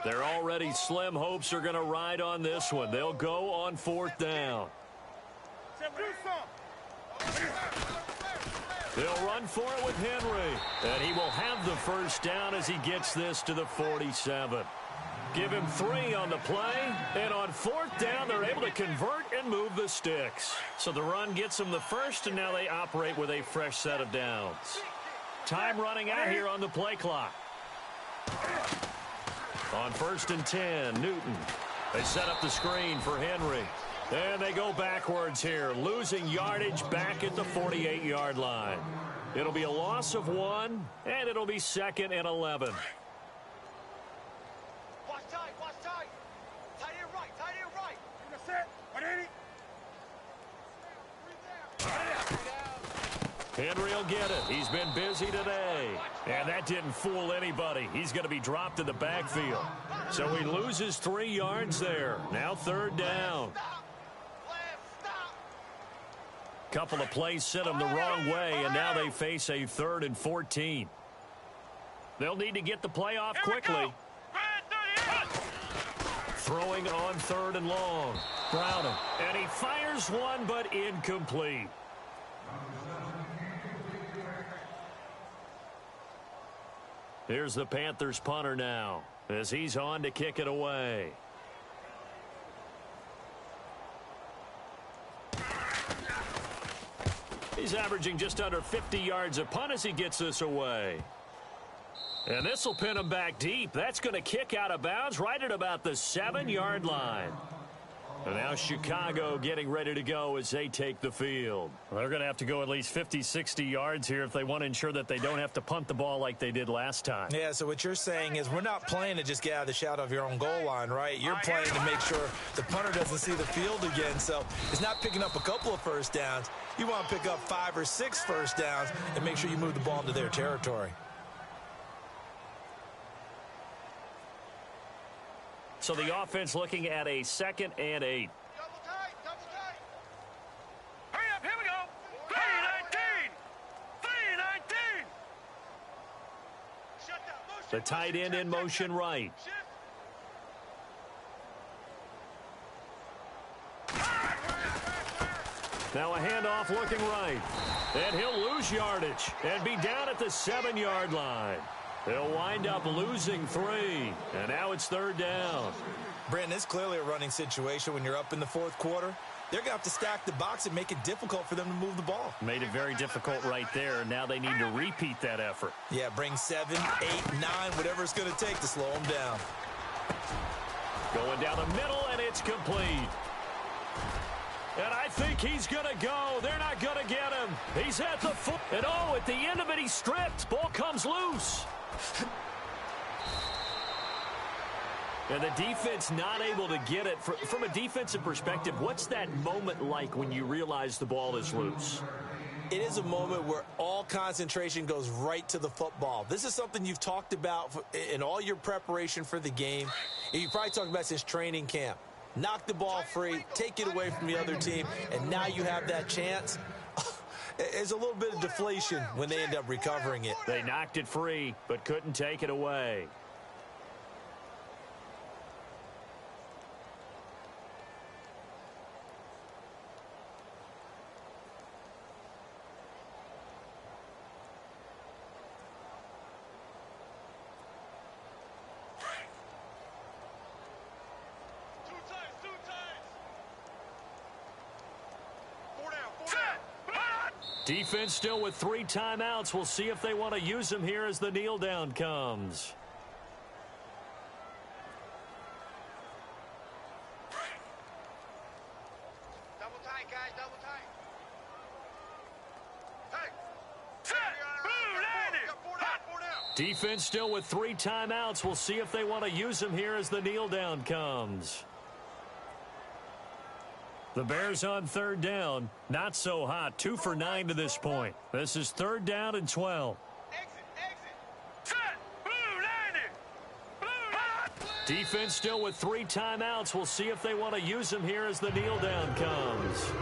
Their already slim hopes are going to ride on this one. They'll go on 4th down. They'll run for it with Henry. And he will have the 1st down as he gets this to the 47. Give him 3 on the play. And on 4th down, they're able to convert and move the sticks. So the run gets them the 1st, and now they operate with a fresh set of downs. Time running out here on the play clock. On 1st and 10, Newton. They set up the screen for Henry. And they go backwards here, losing yardage back at the 48-yard line. It'll be a loss of 1, and it'll be 2nd and 11. Watch tight, watch tight. Tight end right, tight end right. In the set, 180. Henry will get it. He's been busy today. And that didn't fool anybody. He's going to be dropped in the backfield. So he loses 3 yards there. Now 3rd down. Couple of plays sent them the wrong way, and now they face a 3rd and 14. They'll need to get the play off quickly. Throwing on 3rd and long. Browning. And he fires one, but incomplete. Here's the Panthers punter now as he's on to kick it away. He's averaging just under 50 yards a punt as he gets this away. And this will pin him back deep. That's going to kick out of bounds right at about the 7-yard line. And now Chicago getting ready to go as they take the field. Well, they're going to have to go at least 50, 60 yards here if they want to ensure that they don't have to punt the ball like they did last time. Yeah, so what you're saying is we're not playing to just get out of the shadow of your own goal line, right? You're playing to make sure the punter doesn't see the field again. So it's not picking up a couple of 1st downs. You want to pick up 5 or 6 1st downs and make sure you move the ball into their territory. So the offense looking at a 2nd and 8. Double tight, double tight. Hurry up, here we go. 3-19. 3-19. Shut down. Motion, The tight end in motion right. shift. Now a handoff looking right. And he'll lose yardage and be down at the 7-yard line. They'll wind up losing 3. And now it's 3rd down. Brandon, it's clearly a running situation when you're up in the 4th quarter. They're going to have to stack the box and make it difficult for them to move the ball. Made it very difficult right there. Now they need to repeat that effort. Yeah, bring 7, 8, 9, whatever it's going to take to slow them down. Going down the middle, and it's complete. And I think he's going to go. They're not going to get him. He's at the foot. And oh, at the end of it, he's stripped. Ball comes loose. And the defense not able to get it. From a defensive perspective, what's that moment like when you realize the ball is loose? It is a moment where all concentration goes right to the football. This is something you've talked about in all your preparation for the game. And you've probably talked about since training camp. Knock the ball free, take it away from the other team, and now you have that chance. There's a little bit of deflation when they end up recovering it. They knocked it free, but couldn't take it away. Defense still with 3 timeouts. We'll see if they want to use them here as the kneel down comes. Double tight, guys, double tight. Hey! Set! Defense still with 3 timeouts. We'll see if they want to use them here as the kneel down comes. The Bears on 3rd down. Not so hot. 2 for 9 to this point. This is 3rd down and 12. Set. Blue 90. Blue 90. Defense still with 3 timeouts. We'll see if they want to use them here as the kneel down comes.